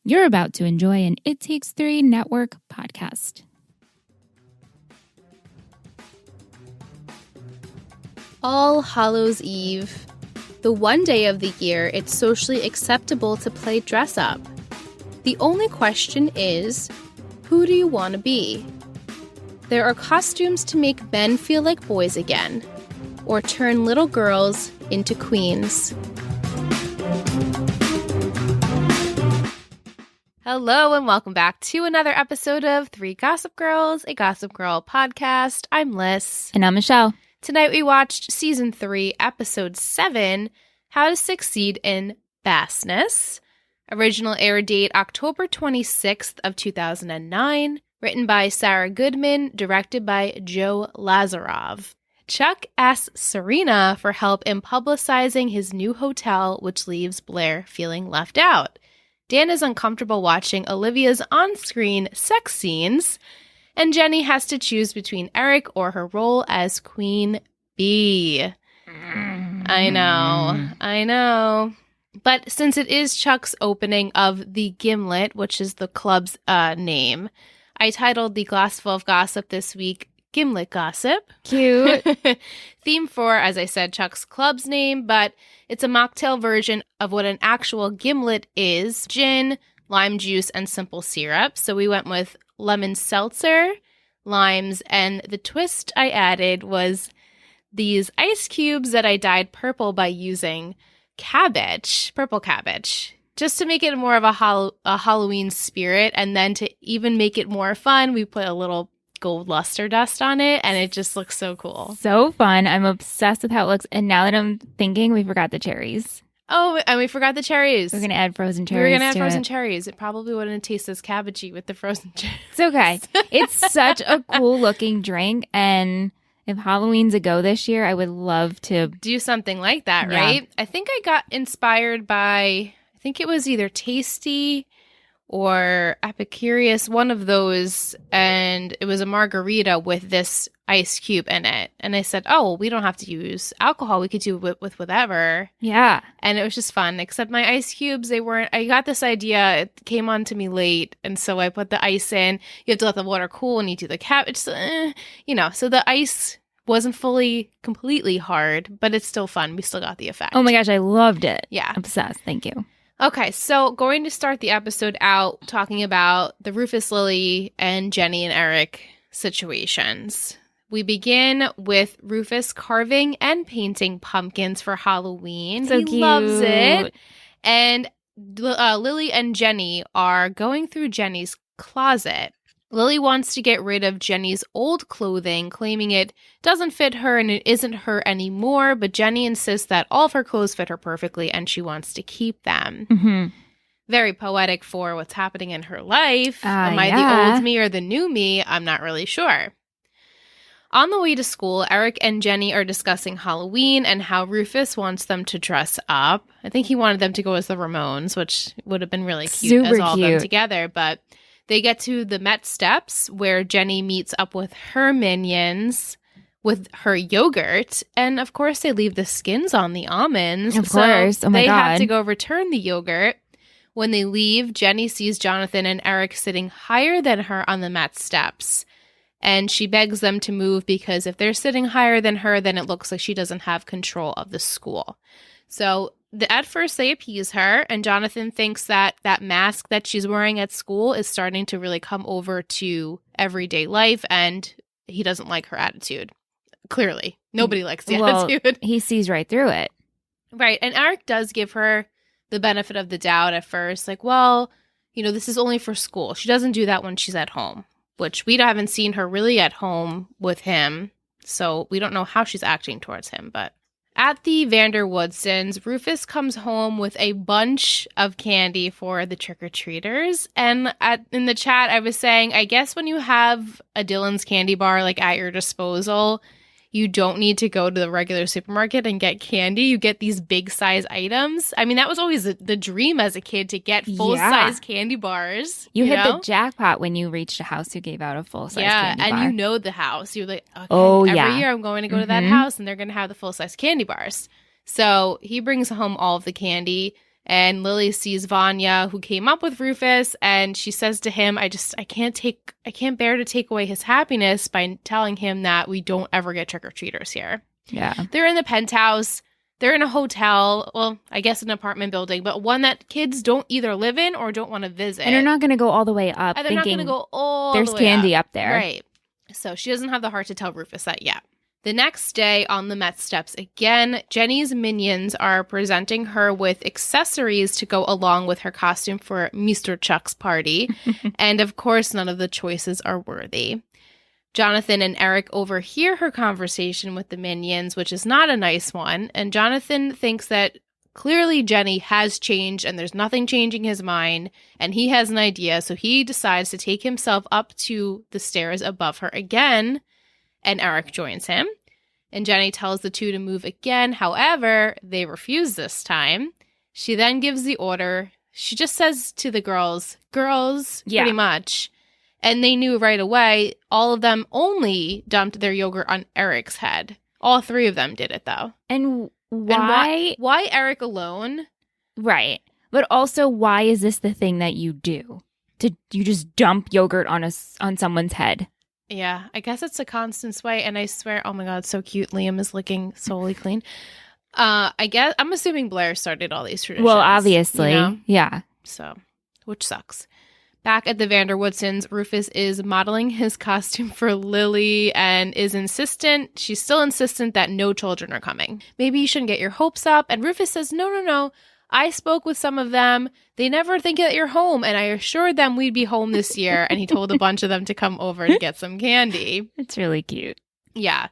You're about to enjoy an It Takes Three Network podcast. All Hallows Eve. The one day of the year it's socially acceptable to play dress up. The only question is, who do you want to be? There are costumes to make men feel like boys again, or turn little girls into queens. Hello and welcome back to another episode of Three Gossip Girls, a Gossip Girl podcast. I'm Liz. And I'm Michelle. Tonight we watched Season 3, Episode 7, How to Succeed in Bassness. Original air date October 26th of 2009. Written by Sarah Goodman, directed by Joe Lazarov. Chuck asks Serena for help in publicizing his new hotel, which leaves Blair feeling left out. Dan is uncomfortable watching Olivia's on-screen sex scenes, and Jenny has to choose between Eric or her role as Queen Bee. I know. But since it is Chuck's opening of the Gimlet, which is the club's name, I titled the Glassful of Gossip this week, Gimlet Gossip. Cute. Theme for, as I said, Chuck's club's name, but it's a mocktail version of what an actual gimlet is. Gin, lime juice, and simple syrup. So we went with lemon seltzer, limes, and the twist I added was these ice cubes that I dyed purple by using purple cabbage, just to make it more of a Halloween spirit. And then to even make it more fun, we put a little gold luster dust on it, and it just looks so cool. So fun. I'm obsessed with how it looks. And now that I'm thinking, we forgot the cherries. Oh, and we forgot the cherries. We're going to add frozen cherries. We're going to add frozen cherries. It probably wouldn't taste as cabbagey with the frozen cherries. It's okay. It's such a cool looking drink. And if Halloween's a go this year, I would love to do something like that, right? Yeah. I think I got inspired by, I think it was either Tasty or Epicurious, one of those, and it was a margarita with this ice cube in it. And I said, oh, well, we don't have to use alcohol. We could do it with whatever. Yeah. And it was just fun, except my ice cubes, I got this idea. It came on to me late, and so I put the ice in. You have to let the water cool, and you do the cabbage. So the ice wasn't completely hard, but it's still fun. We still got the effect. Oh my gosh, I loved it. Yeah. Obsessed. Thank you. Okay, so going to start the episode out talking about the Rufus, Lily, and Jenny and Eric situations. We begin with Rufus carving and painting pumpkins for Halloween. So he cute. Loves it. And Lily and Jenny are going through Jenny's closet. Lily wants to get rid of Jenny's old clothing, claiming it doesn't fit her and it isn't her anymore, but Jenny insists that all of her clothes fit her perfectly and she wants to keep them. Mm-hmm. Very poetic for what's happening in her life. Am I the old me or the new me? I'm not really sure. On the way to school, Eric and Jenny are discussing Halloween and how Rufus wants them to dress up. I think he wanted them to go as the Ramones, which would have been really cute as all of them together, but they get to the Met Steps where Jenny meets up with her minions with her yogurt. And of course, they leave the skins on the almonds. Of course. Oh my God. They have to go return the yogurt. When they leave, Jenny sees Jonathan and Eric sitting higher than her on the Met Steps. And she begs them to move because if they're sitting higher than her, then it looks like she doesn't have control of the school. So at first, they appease her, and Jonathan thinks that mask that she's wearing at school is starting to really come over to everyday life, and he doesn't like her attitude. Clearly. Nobody likes the attitude. He sees right through it. Right, and Eric does give her the benefit of the doubt at first, like, well, this is only for school. She doesn't do that when she's at home, which we haven't seen her really at home with him, so we don't know how she's acting towards him, but at the Vanderwoodsons, Rufus comes home with a bunch of candy for the trick-or-treaters. And in the chat, I was saying, I guess when you have a Dylan's candy bar at your disposal, you don't need to go to the regular supermarket and get candy. You get these big size items. I mean, that was always the dream as a kid, to get full size candy bars. You hit the jackpot when you reached a house who gave out a full size candy bar. Yeah, and you know the house. You're like, okay, every year I'm going to go to that house and they're going to have the full size candy bars. So he brings home all of the candy. And Lily sees Vanya, who came up with Rufus, and she says to him, I can't bear to take away his happiness by telling him that we don't ever get trick-or-treaters here. Yeah. They're in the penthouse. They're in a hotel. Well, I guess an apartment building, but one that kids don't either live in or don't want to visit. And they're not going to go all the way up. And they're not going to go all the way up. There's candy up there. Right. So she doesn't have the heart to tell Rufus that yet. The next day on the Met steps again, Jenny's minions are presenting her with accessories to go along with her costume for Mr. Chuck's party. And of course, none of the choices are worthy. Jonathan and Eric overhear her conversation with the minions, which is not a nice one. And Jonathan thinks that clearly Jenny has changed and there's nothing changing his mind. And he has an idea. So he decides to take himself up to the stairs above her again. And Eric joins him. And Jenny tells the two to move again. However, they refuse this time. She then gives the order. She just says to the girls, pretty much. And they knew right away. All of them only dumped their yogurt on Eric's head. All three of them did it, though. And why? Why Eric alone? Right. But also, why is this the thing that you do? You just dump yogurt on someone's head? Yeah, I guess it's a Constance way, and I swear, oh my god, so cute. Liam is looking solely clean. I'm assuming Blair started all these traditions. Well, obviously, you know? Yeah. So, which sucks. Back at the Vanderwoodsons, Rufus is modeling his costume for Lily and is insistent. She's still insistent that no children are coming. Maybe you shouldn't get your hopes up. And Rufus says, no. I spoke with some of them. They never think that you're home. And I assured them we'd be home this year. And he told a bunch of them to come over to get some candy. It's really cute. Yeah.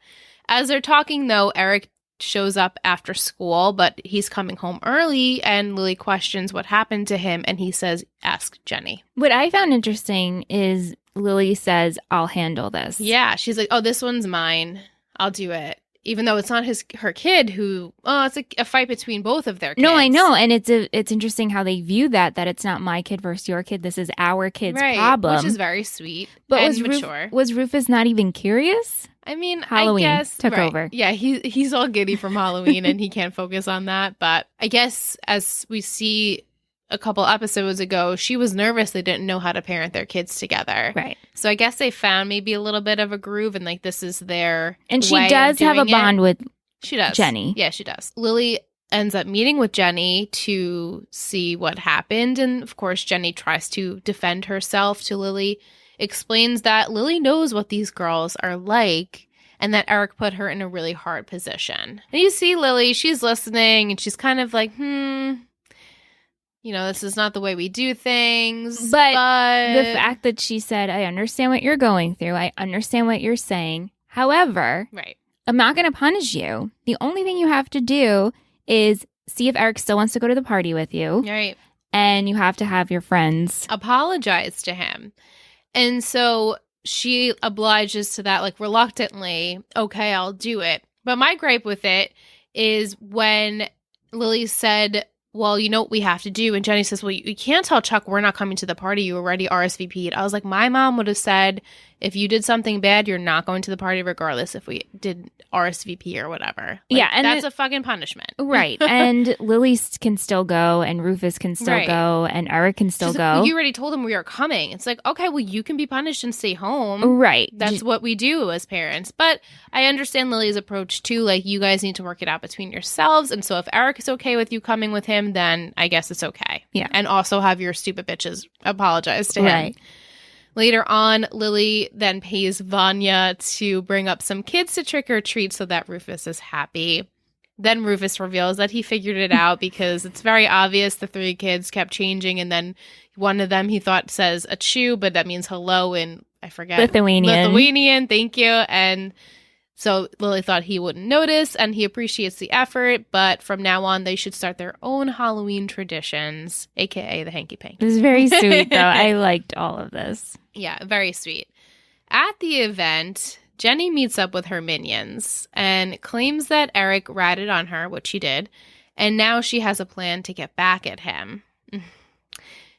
As they're talking, though, Eric shows up after school, but he's coming home early. And Lily questions what happened to him. And he says, ask Jenny. What I found interesting is Lily says, I'll handle this. Yeah. She's like, oh, this one's mine. I'll do it. Even though it's not her kid who, it's a fight between both of their kids. No, I know. And it's interesting how they view that it's not my kid versus your kid. This is our kid's problem. Which is very sweet but and mature. Was Rufus not even curious? I mean, Halloween I guess. took over. Yeah, he's all giddy from Halloween and he can't focus on that. But I guess as we see a couple episodes ago, she was nervous they didn't know how to parent their kids together. Right. So I guess they found maybe a little bit of a groove and like this is their And she way does of have a doing bond it. with She does. Jenny. Yeah, she does. Lily ends up meeting with Jenny to see what happened. And of course, Jenny tries to defend herself to Lily, explains that Lily knows what these girls are like and that Eric put her in a really hard position. And you see Lily, she's listening and she's kind of like, this is not the way we do things. But the fact that she said, I understand what you're going through. I understand what you're saying. However, right. I'm not going to punish you. The only thing you have to do is see if Eric still wants to go to the party with you. Right. And you have to have your friends apologize to him. And so she obliges to that, like, reluctantly. Okay, I'll do it. But my gripe with it is when Lily said, well, you know what we have to do? And Jenny says, well, you can't tell Chuck we're not coming to the party. You already RSVP'd. I was like, my mom would have said, if you did something bad, you're not going to the party regardless if we did RSVP or whatever. Like, and that's a fucking punishment. Right. And Lily can still go and Rufus can still go and Eric can still go. Like, you already told him we are coming. It's like, okay, well, you can be punished and stay home. Right. That's what we do as parents. But I understand Lily's approach too. Like, you guys need to work it out between yourselves. And so if Eric is okay with you coming with him, then I guess it's okay. Yeah. And also have your stupid bitches apologize to him. Right. Later on, Lily then pays Vanya to bring up some kids to trick or treat so that Rufus is happy. Then Rufus reveals that he figured it out because it's very obvious the three kids kept changing. And then one of them he thought says achoo, but that means hello in, I forget. Lithuanian, thank you. And so Lily thought he wouldn't notice and he appreciates the effort. But from now on, they should start their own Halloween traditions, a.k.a. the hanky-panky. It was very sweet, though. I liked all of this. Yeah, very sweet. At the event, Jenny meets up with her minions and claims that Eric ratted on her, which he did, and now she has a plan to get back at him.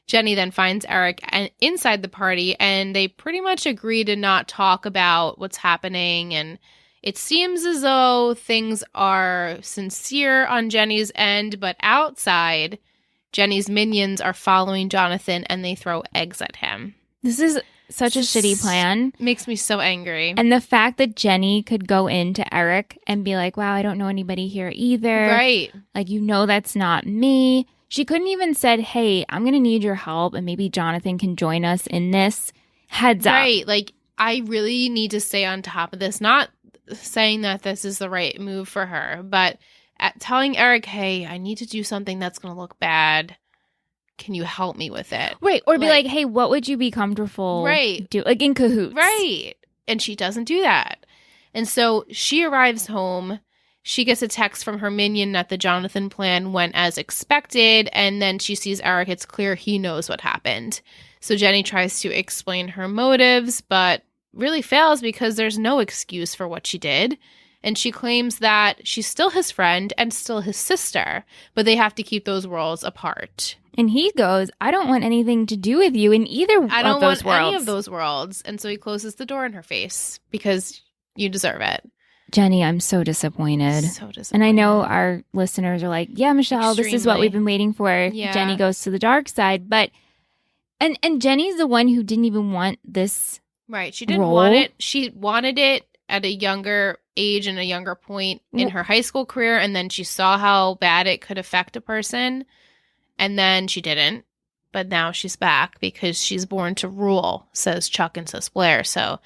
Jenny then finds Eric inside the party, and they pretty much agree to not talk about what's happening, and it seems as though things are sincere on Jenny's end, but outside, Jenny's minions are following Jonathan and they throw eggs at him. This is such a shitty plan. Makes me so angry. And the fact that Jenny could go into Eric and be like, wow, I don't know anybody here either. Right. Like, that's not me. She couldn't even said, hey, I'm going to need your help and maybe Jonathan can join us in this. Heads up. Right. Like, I really need to stay on top of this. Not saying that this is the right move for her, but telling Eric, hey, I need to do something that's going to look bad. Can you help me with it? Right. Or be like, hey, what would you be comfortable do? Like in cahoots. Right. And she doesn't do that. And so she arrives home. She gets a text from her minion that the Jonathan plan went as expected. And then she sees Eric. It's clear he knows what happened. So Jenny tries to explain her motives, but really fails because there's no excuse for what she did. And she claims that she's still his friend and still his sister, but they have to keep those worlds apart. And he goes, I don't want anything to do with you in either of those worlds. I don't want any of those worlds. And so he closes the door in her face because you deserve it. Jenny, I'm so disappointed. So disappointed. And I know our listeners are like, yeah, Michelle, This is what we've been waiting for. Yeah. Jenny goes to the dark side. But, and Jenny's the one who didn't even want this Right. She didn't role. want it. She wanted it at a younger age and a younger point in her high school career. And then she saw how bad it could affect a person. And then she didn't. But now she's back because she's born to rule, says Chuck and says Blair. So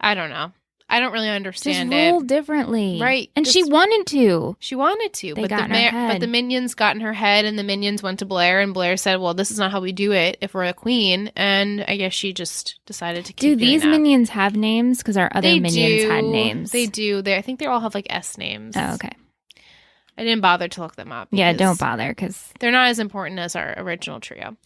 I don't know. I don't really understand Just rule differently. Right. And she wanted to. She wanted to. They got in her head. But the minions got in her head and the minions went to Blair and Blair said, well, this is not how we do it if we're a queen. And I guess she just decided to keep doing Do these that. minions have names? Because our other minions had names. They do. I think they all have like S names. Oh, okay. I didn't bother to look them up. Yeah, don't bother because they're not as important as our original trio.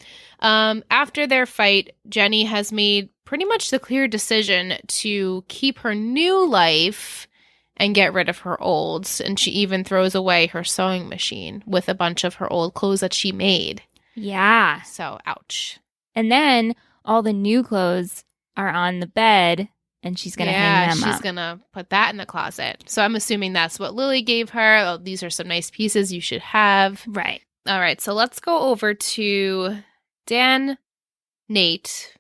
After their fight, Jenny has made pretty much the clear decision to keep her new life and get rid of her old. And she even throws away her sewing machine with a bunch of her old clothes that she made. Yeah. So, ouch. And then all the new clothes are on the bed. And she's going to hang them up. Yeah, she's going to put that in the closet. So I'm assuming that's what Lily gave her. Oh, these are some nice pieces you should have. Right. All right, so let's go over to Dan, Nate,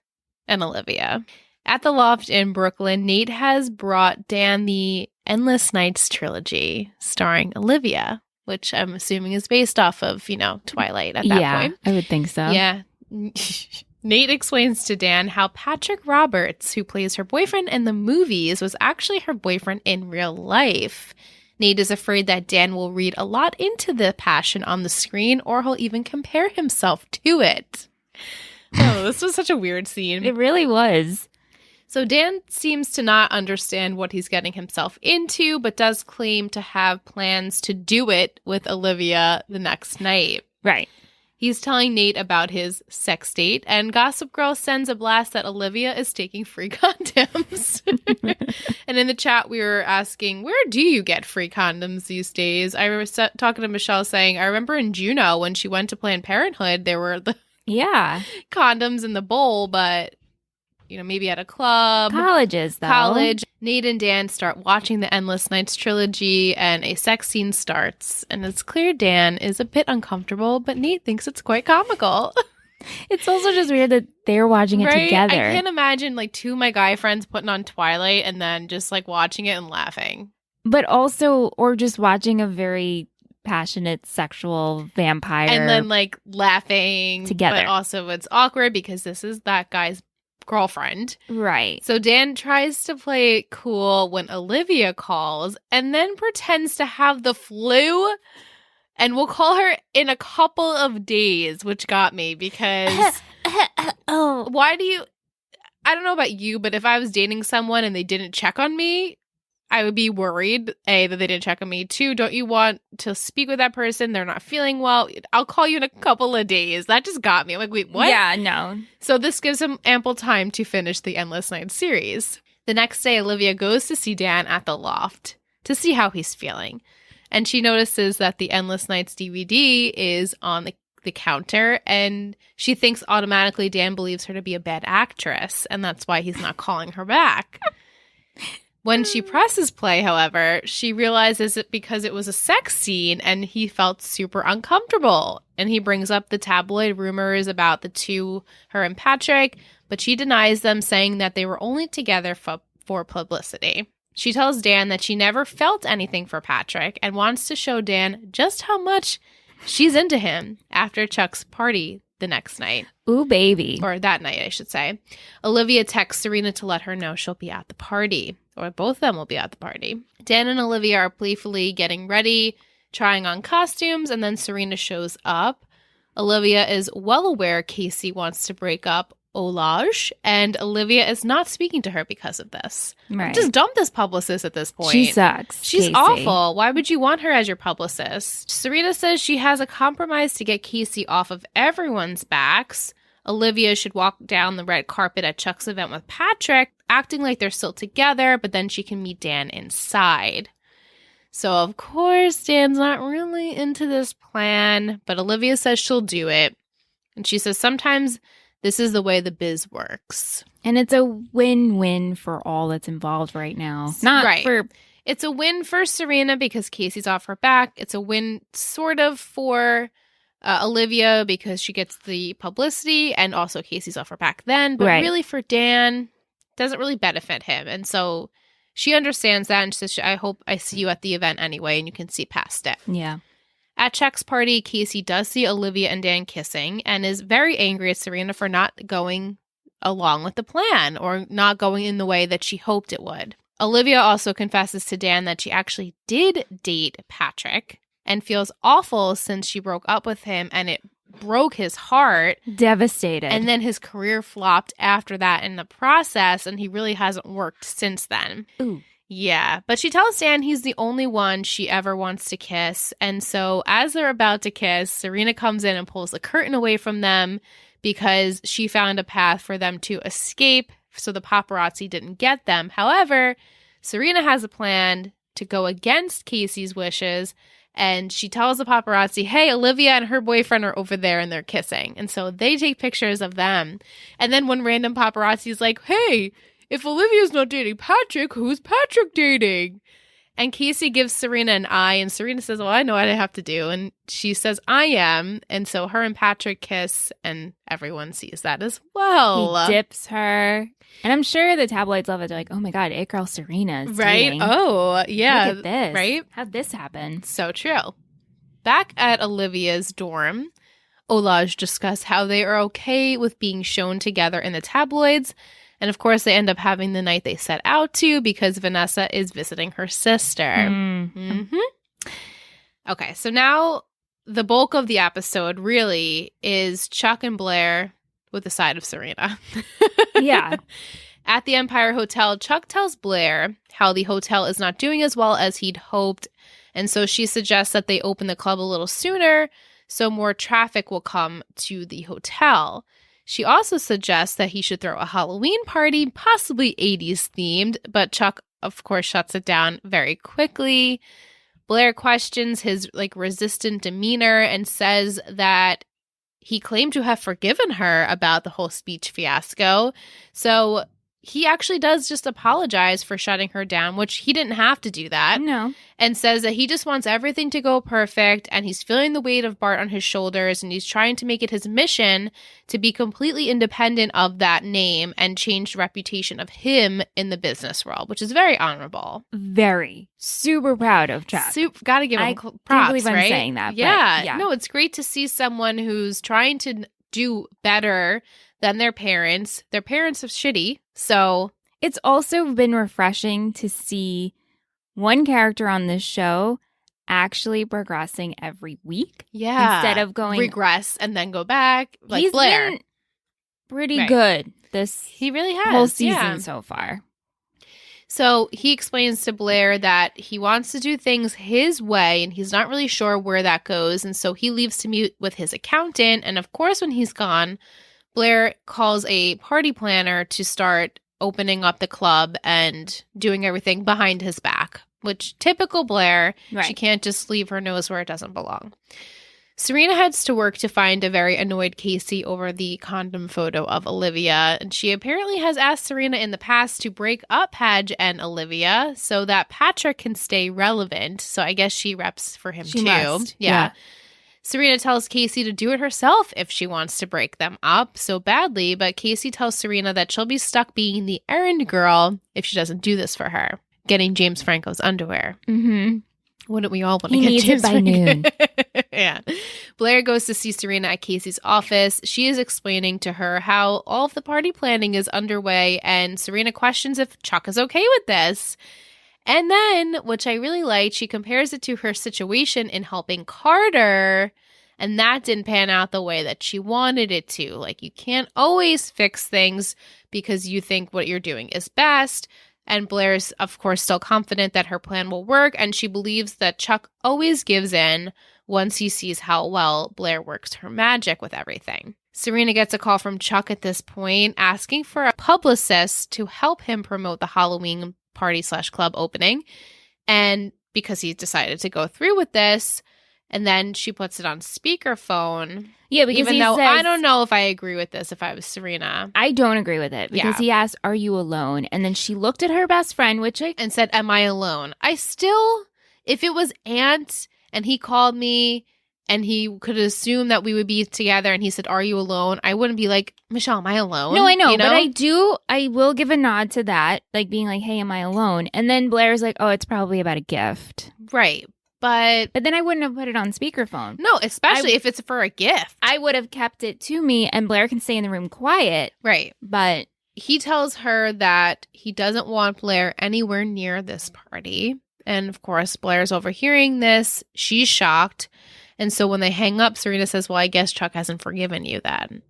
and Olivia. At the loft in Brooklyn, Nate has brought Dan the Endless Nights trilogy starring Olivia, which I'm assuming is based off of, Twilight at that point. I would think so. Yeah. Nate explains to Dan how Patrick Roberts, who plays her boyfriend in the movies, was actually her boyfriend in real life. Nate is afraid that Dan will read a lot into the passion on the screen, or he'll even compare himself to it. Oh, this was such a weird scene. It really was. So Dan seems to not understand what he's getting himself into, but does claim to have plans to do it with Olivia the next night. Right. He's telling Nate about his sex date, and Gossip Girl sends a blast that Olivia is taking free condoms. And in the chat, we were asking, where do you get free condoms these days? I was talking to Michelle saying, I remember in Juneau when she went to Planned Parenthood, there were the condoms in the bowl, but maybe at a club. Colleges, though. College. Nate and Dan start watching the Endless Nights trilogy, and a sex scene starts. And it's clear Dan is a bit uncomfortable, but Nate thinks it's quite comical. It's also just weird that they're watching it together. I can't imagine two of my guy friends putting on Twilight and then just watching it and laughing. But also, or just watching a very passionate sexual vampire. And then laughing together. But also it's awkward because this is that guy's girlfriend. Right. So Dan tries to play it cool when Olivia calls and then pretends to have the flu, and we'll call her in a couple of days, which got me because why do you, I don't know about you, but if I was dating someone and they didn't check on me, I would be worried, A, that they didn't check on me. 2, don't you want to speak with that person? They're not feeling well. I'll call you in a couple of days. That just got me. I'm like, wait, what? Yeah, no. So this gives him ample time to finish the Endless Nights series. The next day, Olivia goes to see Dan at the loft to see how he's feeling. And she notices that the Endless Nights DVD is on the counter, and she thinks automatically Dan believes her to be a bad actress, and that's why he's not calling her back. When she presses play, however, she realizes it because it was a sex scene and he felt super uncomfortable. And he brings up the tabloid rumors about the two, her and Patrick, but she denies them, saying that they were only together for publicity. She tells Dan that she never felt anything for Patrick and wants to show Dan just how much she's into him after Chuck's party the next night. Ooh, baby. Or that night, I should say. Olivia texts Serena to let her know she'll be at the party, or both of them will be at the party. Dan and Olivia are playfully getting ready, trying on costumes, and then Serena shows up. Olivia is well aware Casey wants to break up Olaj, and Olivia is not speaking to her because of this. Right. Just dump this publicist at this point. She sucks. She's Casey. awful. Why would you want her as your publicist? Serena says she has a compromise to get Casey off of everyone's backs. Olivia should walk down the red carpet at Chuck's event with Patrick, acting like they're still together, but then she can meet Dan inside. So, of course, Dan's not really into this plan, but Olivia says she'll do it. And she says sometimes this is the way the biz works. And it's a win-win for all that's involved right now. Not right. for... It's a win for Serena because Casey's off her back. It's a win sort of for Olivia because she gets the publicity, and also Casey's off her back then. But really for Dan, doesn't really benefit him. And so she understands that and says, I hope I see you at the event anyway, and you can see past it. Yeah. At Chuck's party, Casey does see Olivia and Dan kissing and is very angry at Serena for not going along with the plan or not going in the way that she hoped it would. Olivia also confesses to Dan that she actually did date Patrick and feels awful since she broke up with him and it broke his heart. Devastated. And then his career flopped after that in the process, and he really hasn't worked since then. Ooh. Yeah, but she tells Dan he's the only one she ever wants to kiss. And so as they're about to kiss, Serena comes in and pulls the curtain away from them because she found a path for them to escape so the paparazzi didn't get them. However, Serena has a plan to go against Casey's wishes, and she tells the paparazzi, hey, Olivia and her boyfriend are over there and they're kissing. And so they take pictures of them. And then one random paparazzi is like, hey, if Olivia's not dating Patrick, who's Patrick dating? And Casey gives Serena an eye, and Serena says, well, I know what I have to do. And she says, I am. And so her and Patrick kiss, and everyone sees that as well. He dips her. And I'm sure the tabloids love it. They're like, oh my God, it girl Serena is right? dating. Oh, yeah. Look at this. Right? How'd this happen? So true. Back at Olivia's dorm, Olaj discuss how they are okay with being shown together in the tabloids. And of course, they end up having the night they set out to because Vanessa is visiting her sister. Mm-hmm. Okay, so now the bulk of the episode really is Chuck and Blair with the side of Serena. Yeah. At the Empire Hotel, Chuck tells Blair how the hotel is not doing as well as he'd hoped. And so she suggests that they open the club a little sooner so more traffic will come to the hotel. She also suggests that he should throw a Halloween party, possibly 80s themed, but Chuck, of course, shuts it down very quickly. Blair questions his resistant demeanor and says that he claimed to have forgiven her about the whole speech fiasco. So he actually does just apologize for shutting her down, which he didn't have to do that. No. And says that he just wants everything to go perfect, and he's feeling the weight of Bart on his shoulders, and he's trying to make it his mission to be completely independent of that name and change the reputation of him in the business world, which is very honorable. Very. Super proud of Chuck. Gotta give him props, can't believe I'm right? saying that. Yeah. No, it's great to see someone who's trying to do better than their parents. Their parents are shitty, so... It's also been refreshing to see one character on this show actually progressing every week. Yeah. Instead of going... Regress and then go back, like he's Blair. Been pretty good this he really has, whole season so far. So he explains to Blair that he wants to do things his way, and he's not really sure where that goes, and so he leaves to meet with his accountant, and of course when he's gone... Blair calls a party planner to start opening up the club and doing everything behind his back, which typical Blair, She can't just leave her nose where it doesn't belong. Serena heads to work to find a very annoyed Casey over the condom photo of Olivia, and she apparently has asked Serena in the past to break up Padge and Olivia so that Patrick can stay relevant. So I guess she reps for him She too. must. Yeah. Serena tells Casey to do it herself if she wants to break them up so badly, but Casey tells Serena that she'll be stuck being the errand girl if she doesn't do this for her, getting James Franco's underwear. Mm-hmm. Wouldn't we all want to He get needs James it by noon. Yeah. Blair goes to see Serena at Casey's office. She is explaining to her how all of the party planning is underway, and Serena questions if Chuck is okay with this. And then, which I really liked, she compares it to her situation in helping Carter, and that didn't pan out the way that she wanted it to. Like, you can't always fix things because you think what you're doing is best. And Blair's, of course, still confident that her plan will work, and she believes that Chuck always gives in once he sees how well Blair works her magic with everything. Serena gets a call from Chuck at this point, asking for a publicist to help him promote the Halloween party/club opening, and because he's decided to go through with this. And then she puts it on speakerphone. Yeah, because even he though says, I don't know if I agree with this if I was Serena. I don't agree with it because he asked, "Are you alone?" And then she looked at her best friend, and said, "Am I alone?" I still, if it was Ant and he called me and he could assume that we would be together and he said, "Are you alone?" I wouldn't be like, "Michelle, am I alone?" No, I know, you know? but I will give a nod to that, like being like, "Hey, am I alone?" And then Blair's like, "Oh, it's probably about a gift." Right. But then I wouldn't have put it on speakerphone. No, especially if it's for a gift. I would have kept it to me, and Blair can stay in the room quiet. Right. But he tells her that he doesn't want Blair anywhere near this party. And of course, Blair's overhearing this. She's shocked. And so when they hang up, Serena says, "Well, I guess Chuck hasn't forgiven you then."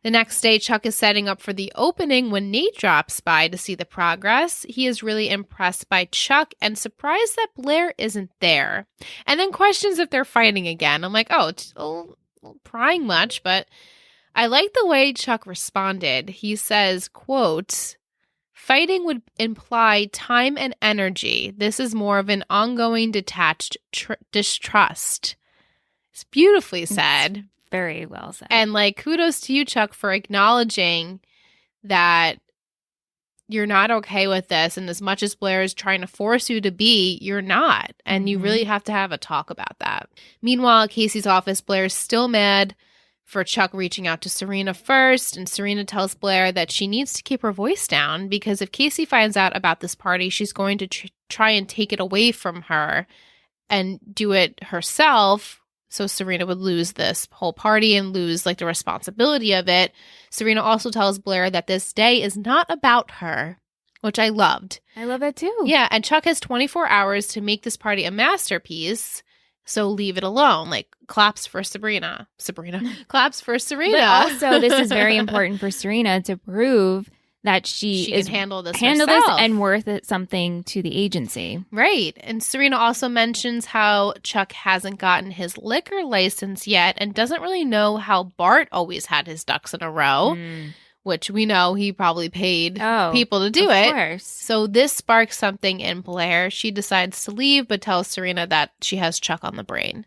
The next day, Chuck is setting up for the opening when Nate drops by to see the progress. He is really impressed by Chuck and surprised that Blair isn't there. And then questions if they're fighting again. I'm like, oh, it's a little prying much, but I like the way Chuck responded. He says, quote, "Fighting would imply time and energy. This is more of an ongoing detached distrust." It's beautifully said. Very well said. And like, kudos to you, Chuck, for acknowledging that you're not okay with this. And as much as Blair is trying to force you to be, you're not. And you really have to have a talk about that. Meanwhile, at Casey's office, Blair's still mad for Chuck reaching out to Serena first. And Serena tells Blair that she needs to keep her voice down because if Casey finds out about this party, she's going to try and take it away from her and do it herself. So Serena would lose this whole party and lose like the responsibility of it. Serena also tells Blair that this day is not about her, which I loved. I love that too. Yeah, and Chuck has 24 hours to make this party a masterpiece. So leave it alone. Like, claps for Sabrina. Claps for Serena. But also, this is very important for Serena to prove that she can handle this and worth it something to the agency. Right. And Serena also mentions how Chuck hasn't gotten his liquor license yet and doesn't really know how Bart always had his ducks in a row, which we know he probably paid people to do it. Course. So this sparks something in Blair. She decides to leave but tells Serena that she has Chuck on the brain.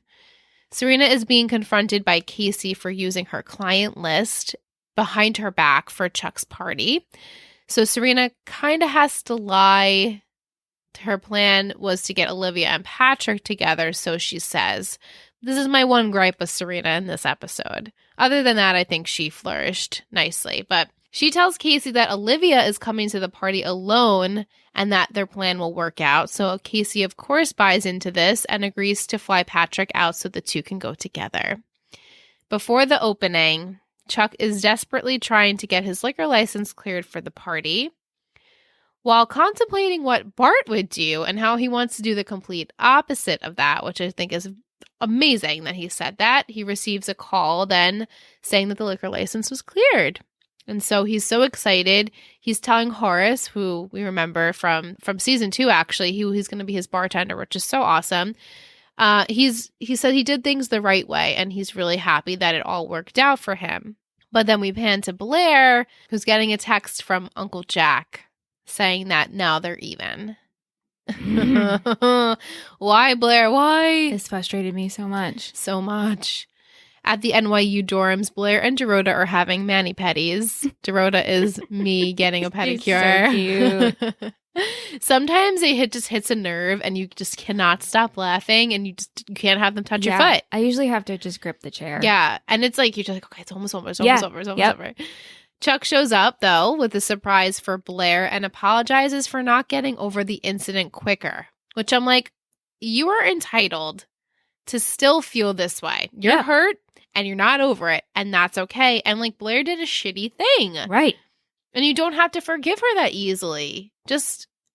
Serena is being confronted by Casey for using her client list behind her back for Chuck's party. So Serena kind of has to lie. Her plan was to get Olivia and Patrick together, so she says. This is my one gripe with Serena in this episode. Other than that, I think she flourished nicely. But she tells Casey that Olivia is coming to the party alone and that their plan will work out. So Casey, of course, buys into this and agrees to fly Patrick out so the two can go together. Before the opening, Chuck is desperately trying to get his liquor license cleared for the party. While contemplating what Bart would do and how he wants to do the complete opposite of that, which I think is amazing that he said that, he receives a call then saying that the liquor license was cleared. And so he's so excited. He's telling Horace, who we remember from season 2, actually, he's going to be his bartender, which is so awesome. He said he did things the right way, and he's really happy that it all worked out for him. But then we pan to Blair, who's getting a text from Uncle Jack saying that now they're even. Why, Blair? Why? This frustrated me so much. So much. At the NYU dorms, Blair and Dorota are having mani-pedis. Dorota is me getting a pedicure. So cute. Sometimes it just hits a nerve and you just cannot stop laughing and you can't have them touch your foot. I usually have to just grip the chair. Yeah. And it's like, you're just like, okay, it's almost over. It's almost over. It's almost over. Chuck shows up, though, with a surprise for Blair and apologizes for not getting over the incident quicker, which I'm like, you are entitled to still feel this way. You're hurt and you're not over it, and that's okay. And like, Blair did a shitty thing. Right. And you don't have to forgive her that easily.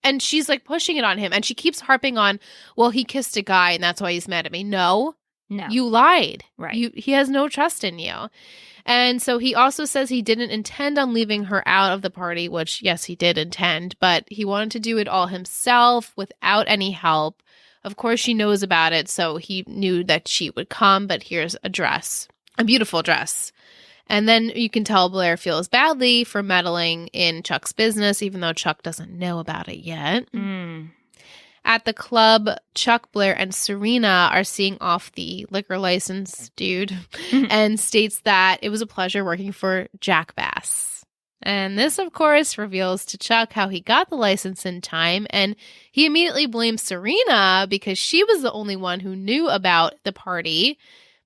And she's like pushing it on him, and she keeps harping on, well, he kissed a guy and that's why he's mad at me. No. You lied. Right. He has no trust in you. And so he also says he didn't intend on leaving her out of the party, which, yes, he did intend, but he wanted to do it all himself without any help. Of course, she knows about it, so he knew that she would come, but here's a dress, a beautiful dress. And then you can tell Blair feels badly for meddling in Chuck's business, even though Chuck doesn't know about it yet. At the club, Chuck, Blair, and Serena are seeing off the liquor license dude and states that it was a pleasure working for Jack Bass. And this, of course, reveals to Chuck how he got the license in time, and he immediately blames Serena because she was the only one who knew about the party.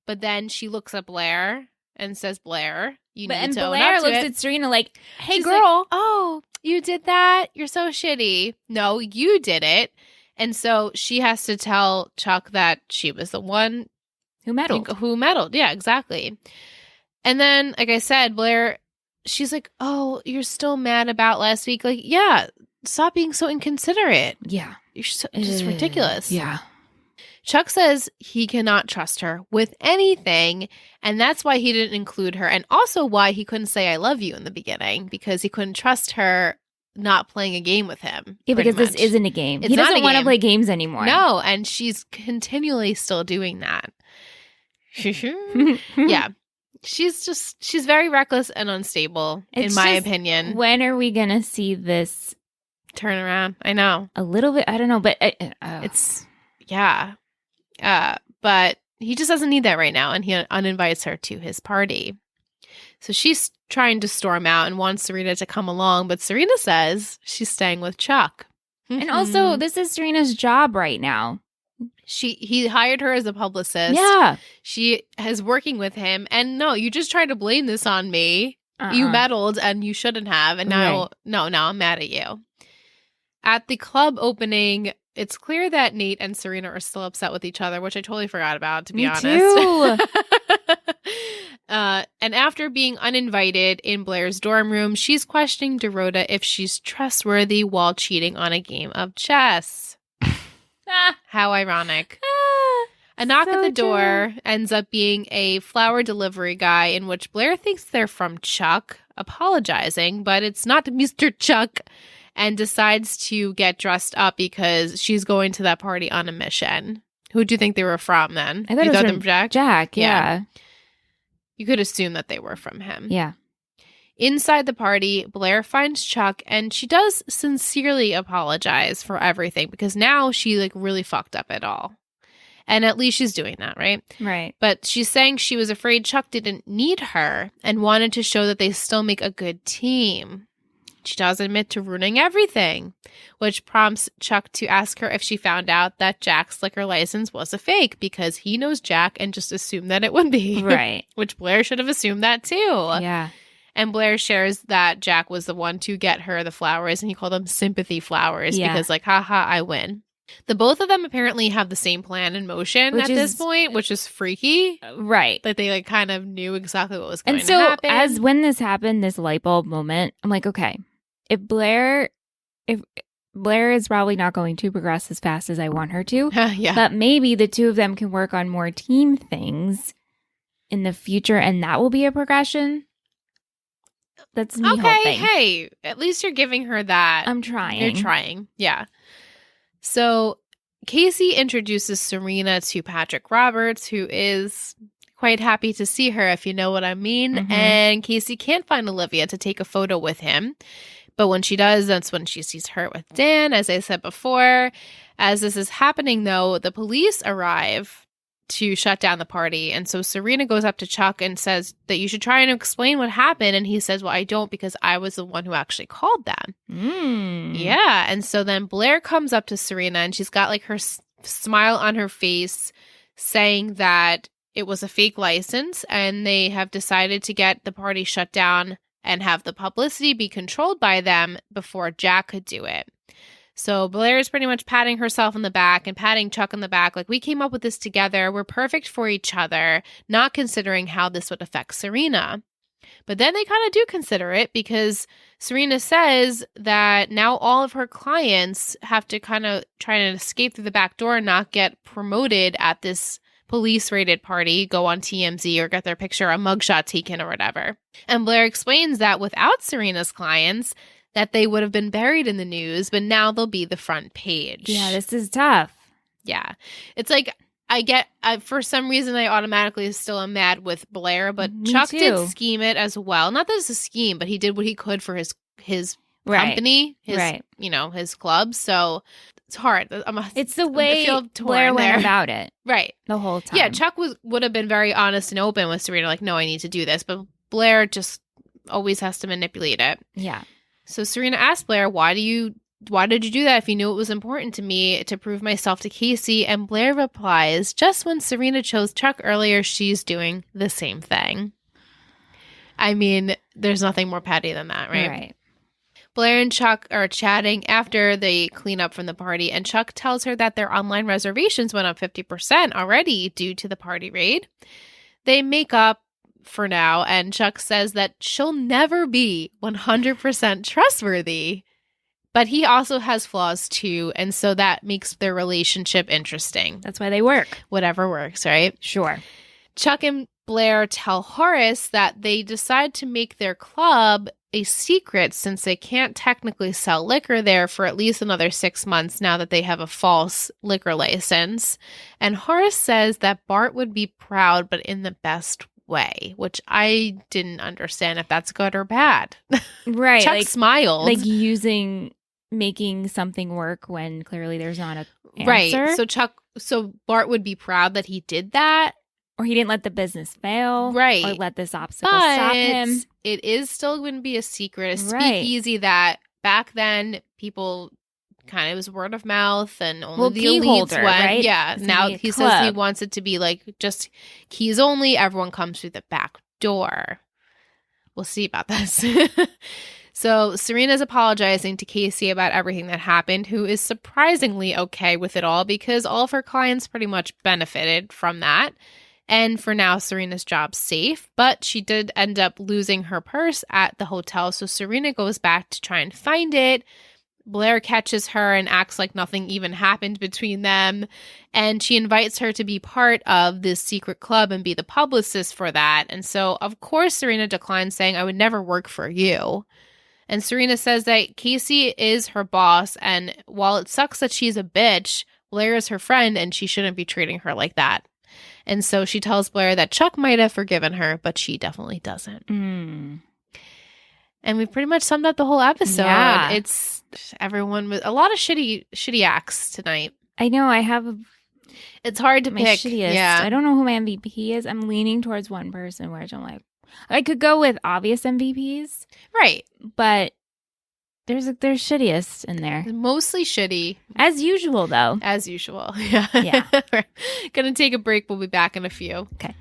But then she looks at Blair and says, Blair, you need to own Blair up to looks it. at Serena like, hey, She's girl. like, oh, you did that? You're so shitty. No, you did it. And so she has to tell Chuck that she was the one who meddled. Yeah, exactly. And then, like I said, Blair, she's like, oh, you're still mad about last week? Like, yeah, stop being so inconsiderate. Yeah. You're just ridiculous. Yeah. Chuck says he cannot trust her with anything, and that's why he didn't include her, and also why he couldn't say I love you in the beginning, because he couldn't trust her not playing a game with him. Yeah, because this isn't a game. It's he doesn't not a want to game. play games anymore. No, and she's continually still doing that. Yeah. She's very reckless and unstable, in my opinion. When are we going to see this turn around? I know. A little bit. I don't know, but it's, yeah. But he just doesn't need that right now, and he uninvites her to his party. So she's trying to storm out and wants Serena to come along, but Serena says she's staying with Chuck. And also, this is Serena's job right now. He hired her as a publicist. Yeah. She is working with him. And no, you just tried to blame this on me. You meddled and you shouldn't have. And now, now I'm mad at you. At the club opening, it's clear that Nate and Serena are still upset with each other, which I totally forgot about, to be honest. Too. And after being uninvited in Blair's dorm room, she's questioning Dorota if she's trustworthy while cheating on a game of chess. How ironic. A knock at the door ends up being a flower delivery guy, in which Blair thinks they're from Chuck, apologizing, but it's not Mr. Chuck, and decides to get dressed up because she's going to that party on a mission. Who do you think they were from then? I thought you it was thought from them Jack? Jack, yeah. You could assume that they were from him. Yeah. Inside the party, Blair finds Chuck, and she does sincerely apologize for everything because now she really fucked up it all. And at least she's doing that, right? Right. But she's saying she was afraid Chuck didn't need her and wanted to show that they still make a good team. She does admit to ruining everything, which prompts Chuck to ask her if she found out that Jack's liquor license was a fake because he knows Jack and just assumed that it would be. Right. Which Blair should have assumed that too. Yeah. And Blair shares that Jack was the one to get her the flowers, and he called them sympathy flowers because haha, I win. The both of them apparently have the same plan in motion this point, which is freaky. Right. That they kind of knew exactly what was going to happen. And so when this happened, this light bulb moment, I'm like, okay, if Blair is probably not going to progress as fast as I want her to, yeah. But maybe the two of them can work on more team things in the future, and that will be a progression. That's me hoping. Hey, at least you're giving her that. I'm trying. You're trying. Yeah. So Casey introduces Serena to Patrick Roberts, who is quite happy to see her, if you know what I mean. Mm-hmm. And Casey can't find Olivia to take a photo with him. But when she does, that's when she sees her with Dan, as I said before. As this is happening, though, the police arrive to shut down the party. And so Serena goes up to Chuck and says that you should try and explain what happened. And he says, well, I don't, because I was the one who actually called them. Yeah. And so then Blair comes up to Serena and she's got like her smile on her face saying that it was a fake license and they have decided to get the party shut down and have the publicity be controlled by them before Jack could do it. So Blair is pretty much patting herself on the back and patting Chuck on the back. Like, we came up with this together. We're perfect for each other, not considering how this would affect Serena. But then they kind of do consider it because Serena says that now all of her clients have to kind of try and escape through the back door and not get promoted at this police-rated party, go on TMZ or get their picture, a mugshot taken or whatever. And Blair explains that without Serena's clients, that they would have been buried in the news, but now they'll be the front page. Yeah, this is tough. Yeah. It's like, for some reason, I automatically still am mad with Blair, but Me Chuck too. did scheme it as well. Not that it's a scheme, but he did what he could for his company, his club. So it's hard. It's the way torn Blair went there. about it. Right. The whole time. Yeah, Chuck would have been very honest and open with Serena, like, no, I need to do this. But Blair just always has to manipulate it. Yeah. So Serena asked Blair, why did you do that if you knew it was important to me to prove myself to Casey? And Blair replies, just when Serena chose Chuck earlier, she's doing the same thing. I mean, there's nothing more petty than that, right? Right. Blair and Chuck are chatting after they clean up from the party, and Chuck tells her that their online reservations went up 50% already due to the party raid. They make up for now, and Chuck says that she'll never be 100% trustworthy, but he also has flaws too, and so that makes their relationship interesting. That's why they work. Whatever works, right? Sure. Chuck and Blair tell Horace that they decide to make their club a secret since they can't technically sell liquor there for at least another 6 months now that they have a false liquor license. And Horace says that Bart would be proud, but in the best way, which I didn't understand if that's good or bad. Right. Chuck smiled. Like making something work when clearly there's not a answer. Right. So Bart would be proud that he did that. Or he didn't let the business fail. Right. Or let this obstacle stop him. It is still going to be a secret, a Right. speakeasy that back then people kind of was word of mouth and only the key elites holder, went. right? Yeah. It's Now gonna be a he says he club. wants it to be like just keys only. Everyone comes through the back door. We'll see about this. So Serena's apologizing to Casey about everything that happened, who is surprisingly okay with it all because all of her clients pretty much benefited from that. And for now, Serena's job's safe, but she did end up losing her purse at the hotel. So Serena goes back to try and find it. Blair catches her and acts like nothing even happened between them. And she invites her to be part of this secret club and be the publicist for that. And so, of course, Serena declines, saying, I would never work for you. And Serena says that Casey is her boss. And while it sucks that she's a bitch, Blair is her friend and she shouldn't be treating her like that. And so she tells Blair that Chuck might have forgiven her, but she definitely doesn't. Mm. And we've pretty much summed up the whole episode. Yeah. It's everyone with a lot of shitty acts tonight. I know. I have It's hard to my pick. shittiest. Yeah. I don't know who my MVP is. I'm leaning towards one person where I'm like, I could go with obvious MVPs, Right. but there's shittiest in there. Mostly shitty. As usual, though. As usual. Yeah. Yeah. We're going to take a break. We'll be back in a few. Okay.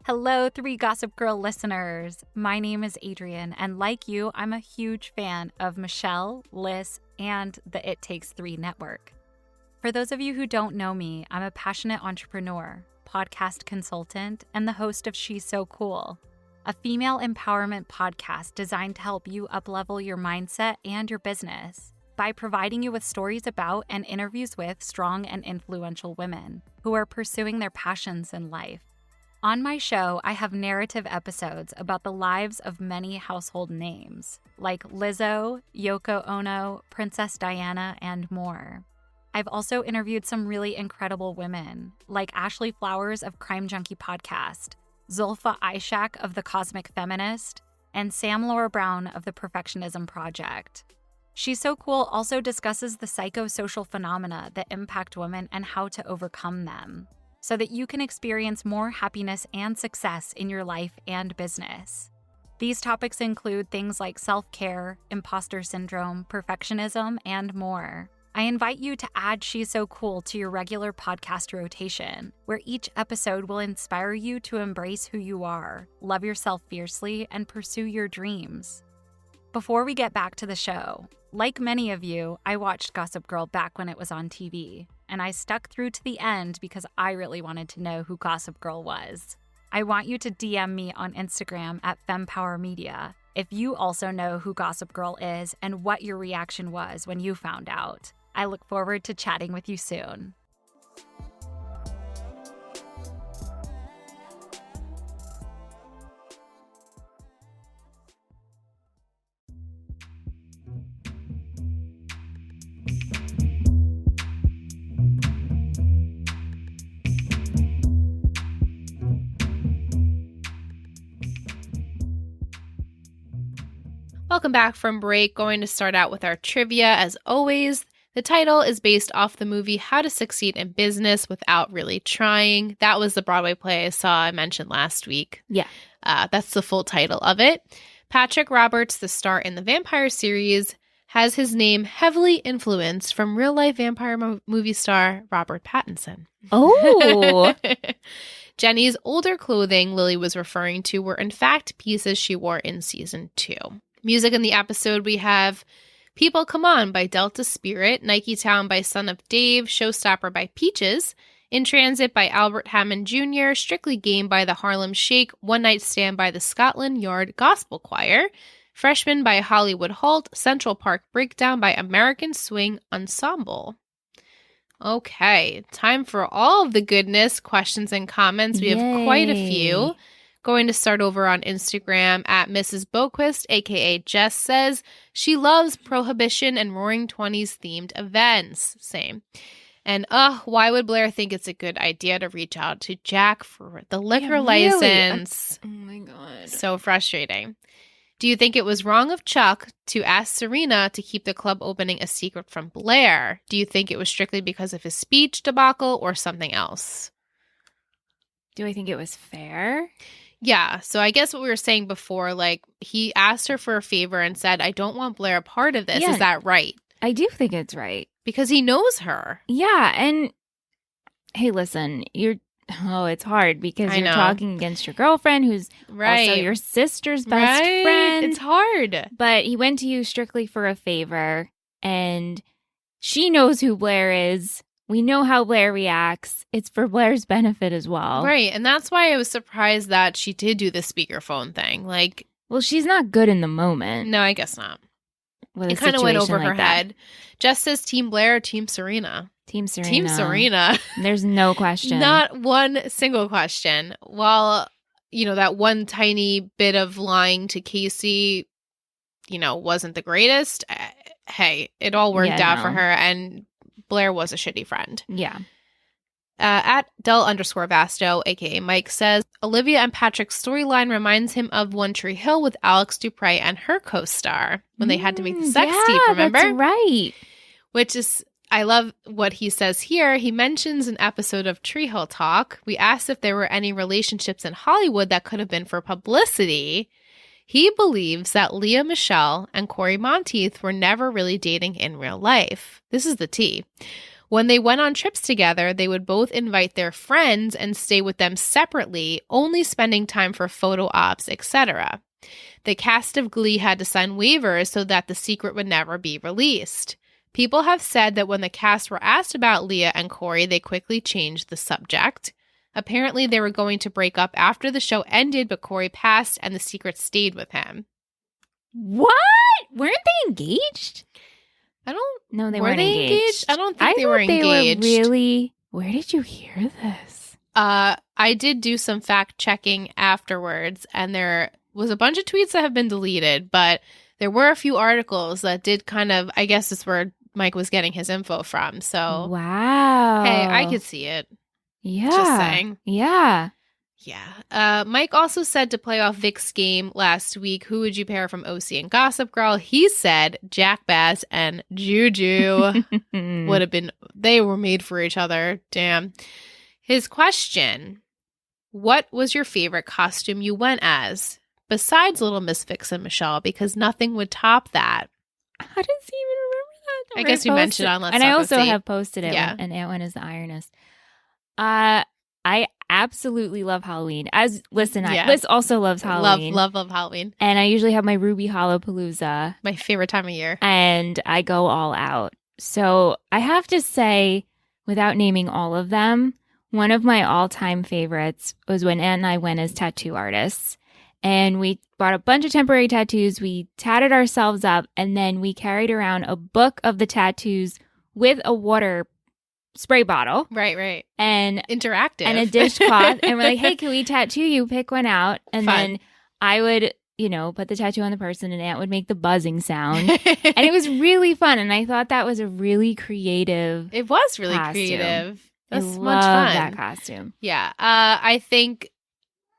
Hello, Three Gossip Girl listeners. My name is Adrienne, and like you, I'm a huge fan of Michelle, Liz, and the It Takes Three network. For those of you who don't know me, I'm a passionate entrepreneur, podcast consultant, and the host of She's So Cool, a female empowerment podcast designed to help you uplevel your mindset and your business. by providing you with stories about and interviews with strong and influential women who are pursuing their passions in life. On my show, I have narrative episodes about the lives of many household names, like Lizzo, Yoko Ono, Princess Diana, and more. I've also interviewed some really incredible women, like Ashley Flowers of Crime Junkie Podcast, Zulfa Ishak of The Cosmic Feminist, and Sam Laura Brown of The Perfectionism Project. She's So Cool also discusses the psychosocial phenomena that impact women and how to overcome them, so that you can experience more happiness and success in your life and business. These topics include things like self-care, imposter syndrome, perfectionism, and more. I invite you to add She's So Cool to your regular podcast rotation, where each episode will inspire you to embrace who you are, love yourself fiercely, and pursue your dreams. Before we get back to the show, like many of you, I watched Gossip Girl back when it was on TV, and I stuck through to the end because I really wanted to know who Gossip Girl was. I want you to DM me on Instagram at FemPowerMedia if you also know who Gossip Girl is and what your reaction was when you found out. I look forward to chatting with you soon. Welcome back from break. Going to start out with our trivia as always. The title is based off the movie How to Succeed in Business Without Really Trying. That was the Broadway play I mentioned last week. Yeah. That's the full title of it. Patrick Roberts, the star in the vampire series, has his name heavily influenced from real-life vampire movie star Robert Pattinson. Oh. Jenny's older clothing Lily was referring to were in fact pieces she wore in season 2. Music in the episode, we have People Come On by Delta Spirit, Nike Town by Son of Dave, Showstopper by Peaches, In Transit by Albert Hammond Jr., Strictly Game by the Harlem Shake, One Night Stand by the Scotland Yard Gospel Choir, Freshman by Hollywood Halt, Central Park Breakdown by American Swing Ensemble. Okay, time for all of the goodness, questions, and comments. We have quite a few. Going to start over on Instagram at Mrs. Boquist, aka Jess, says she loves Prohibition and Roaring 20s themed events. Same. And why would Blair think it's a good idea to reach out to Jack for the liquor license? Oh my God. So frustrating. Do you think it was wrong of Chuck to ask Serena to keep the club opening a secret from Blair? Do you think it was strictly because of his speech debacle or something else? Do I think it was fair? Yeah, so I guess what we were saying before, like, he asked her for a favor and said, I don't want Blair a part of this. Yeah. Is that right? I do think it's right. Because he knows her. Yeah, and hey, listen, it's hard because you're talking against your girlfriend who's also your sister's best friend. It's hard. But he went to you strictly for a favor, and she knows who Blair is. We know how Blair reacts. It's for Blair's benefit as well. Right. And that's why I was surprised that she did do the speakerphone thing. Like, well, she's not good in the moment. No, I guess not. It kind of went over her head. Jess says Team Blair or Team Serena? Team Serena. Team Serena. There's no question. Not one single question. While, that one tiny bit of lying to Casey, wasn't the greatest, hey, it all worked out for her. And Blair was a shitty friend. Yeah. At Del_Vasto, aka Mike, says Olivia and Patrick's storyline reminds him of One Tree Hill with Alex Dupre and her co-star when they had to make the sex tape, remember? That's right. Which is, I love what he says here. He mentions an episode of Tree Hill Talk. We asked if there were any relationships in Hollywood that could have been for publicity. He believes that Leah Michele and Corey Monteith were never really dating in real life. This is the tea. When they went on trips together, they would both invite their friends and stay with them separately, only spending time for photo ops, etc. The cast of Glee had to sign waivers so that the secret would never be released. People have said that when the cast were asked about Leah and Corey, they quickly changed the subject. Apparently, they were going to break up after the show ended, but Corey passed and the secret stayed with him. What? Weren't they engaged? No, they were weren't they engaged. I don't think they were they engaged. were really. Where did you hear this? I did do some fact checking afterwards, and there was a bunch of tweets that have been deleted, but there were a few articles that did kind of, I guess it's where Mike was getting his info from. So, Wow. hey, I could see it. Yeah. Just saying. Yeah. Yeah. Mike also said to play off Vic's game last week, who would you pair from OC and Gossip Girl? He said Jack Bass and Juju would have been, they were made for each other. Damn. His question, what was your favorite costume you went as? Besides Little Miss Vix and Michelle, because nothing would top that. How does he even remember that? I guess you mentioned on Let's And I Talk also OC. have posted it. Yeah. And Ant-One is the ironist. I absolutely love Halloween. Liz also loves Halloween. Love Halloween. And I usually have my Ruby Hollowpalooza. My favorite time of year. And I go all out. So I have to say, without naming all of them, one of my all-time favorites was when Ant and I went as tattoo artists. And we bought a bunch of temporary tattoos. We tatted ourselves up. And then we carried around a book of the tattoos with a water spray bottle. Right. And interactive. And a dishcloth. And we're like, hey, can we tattoo you? Pick one out. And Fun. then I would, put the tattoo on the person and Ant would make the buzzing sound. And it was really fun. And I thought that was a really creative It was really costume. creative. That's I much love fun. that costume. Yeah. I think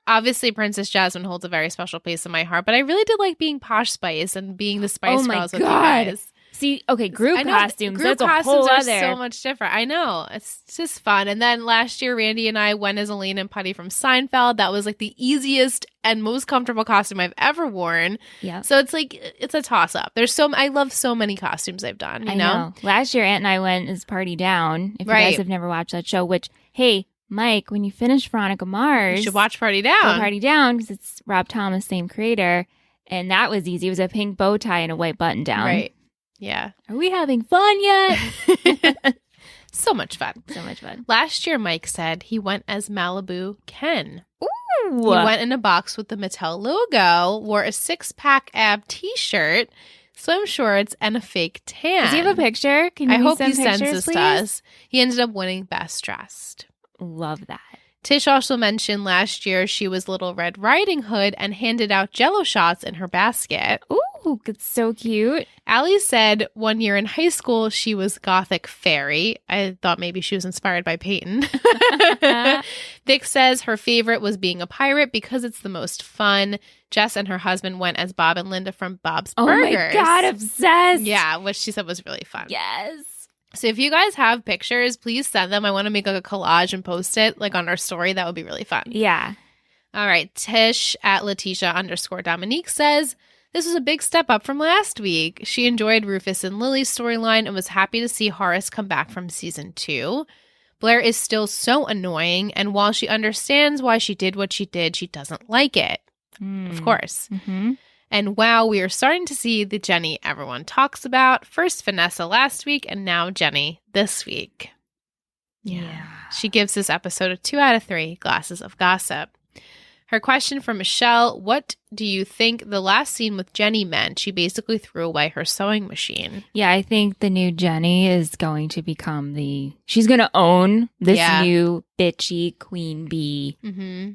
obviously Princess Jasmine holds a very special place in my heart, but I really did like being Posh Spice and being the Spice Girls with you guys. See, okay, group costumes. Group that's costumes a whole are other. so much different. I know. It's just fun. And then last year, Randy and I went as Elaine and Putty from Seinfeld. That was like the easiest and most comfortable costume I've ever worn. Yeah. So it's like, it's a toss up. I love so many costumes I've done, you know? Last year, Ant and I went as Party Down. If you Right. guys have never watched that show, which, hey, Mike, when you finish Veronica Mars, You should watch Party Down. go Party Down because it's Rob Thomas, same creator. And that was easy. It was a pink bow tie and a white button down. Right. Yeah. Are we having fun yet? So much fun. So much fun. Last year, Mike said he went as Malibu Ken. Ooh. He went in a box with the Mattel logo, wore a 6-pack ab t-shirt, swim shorts, and a fake tan. Does he have a picture? Can you I hope send he sends pictures, this please? to us. He ended up winning Best Dressed. Love that. Tish also mentioned last year she was Little Red Riding Hood and handed out Jell-O shots in her basket. Ooh, it's so cute. Allie said one year in high school she was Gothic Fairy. I thought maybe she was inspired by Peyton. Vic says her favorite was being a pirate because it's the most fun. Jess and her husband went as Bob and Linda from Bob's Burgers. Oh my God, obsessed. Yeah, which she said was really fun. Yes. So if you guys have pictures, please send them. I want to make like a collage and post it like on our story. That would be really fun. Yeah. All right. Tish at Letitia_Dominique says, this was a big step up from last week. She enjoyed Rufus and Lily's storyline and was happy to see Horace come back from season 2. Blair is still so annoying, and while she understands why she did what she did, she doesn't like it. Of course. Mm-hmm. And wow, we are starting to see the Jenny everyone talks about. First Vanessa last week, and now Jenny this week. Yeah. She gives this episode a 2 out of 3 glasses of gossip. Her question for Michelle, what do you think the last scene with Jenny meant? She basically threw away her sewing machine. Yeah, I think the new Jenny is going to become she's going to own this new bitchy queen bee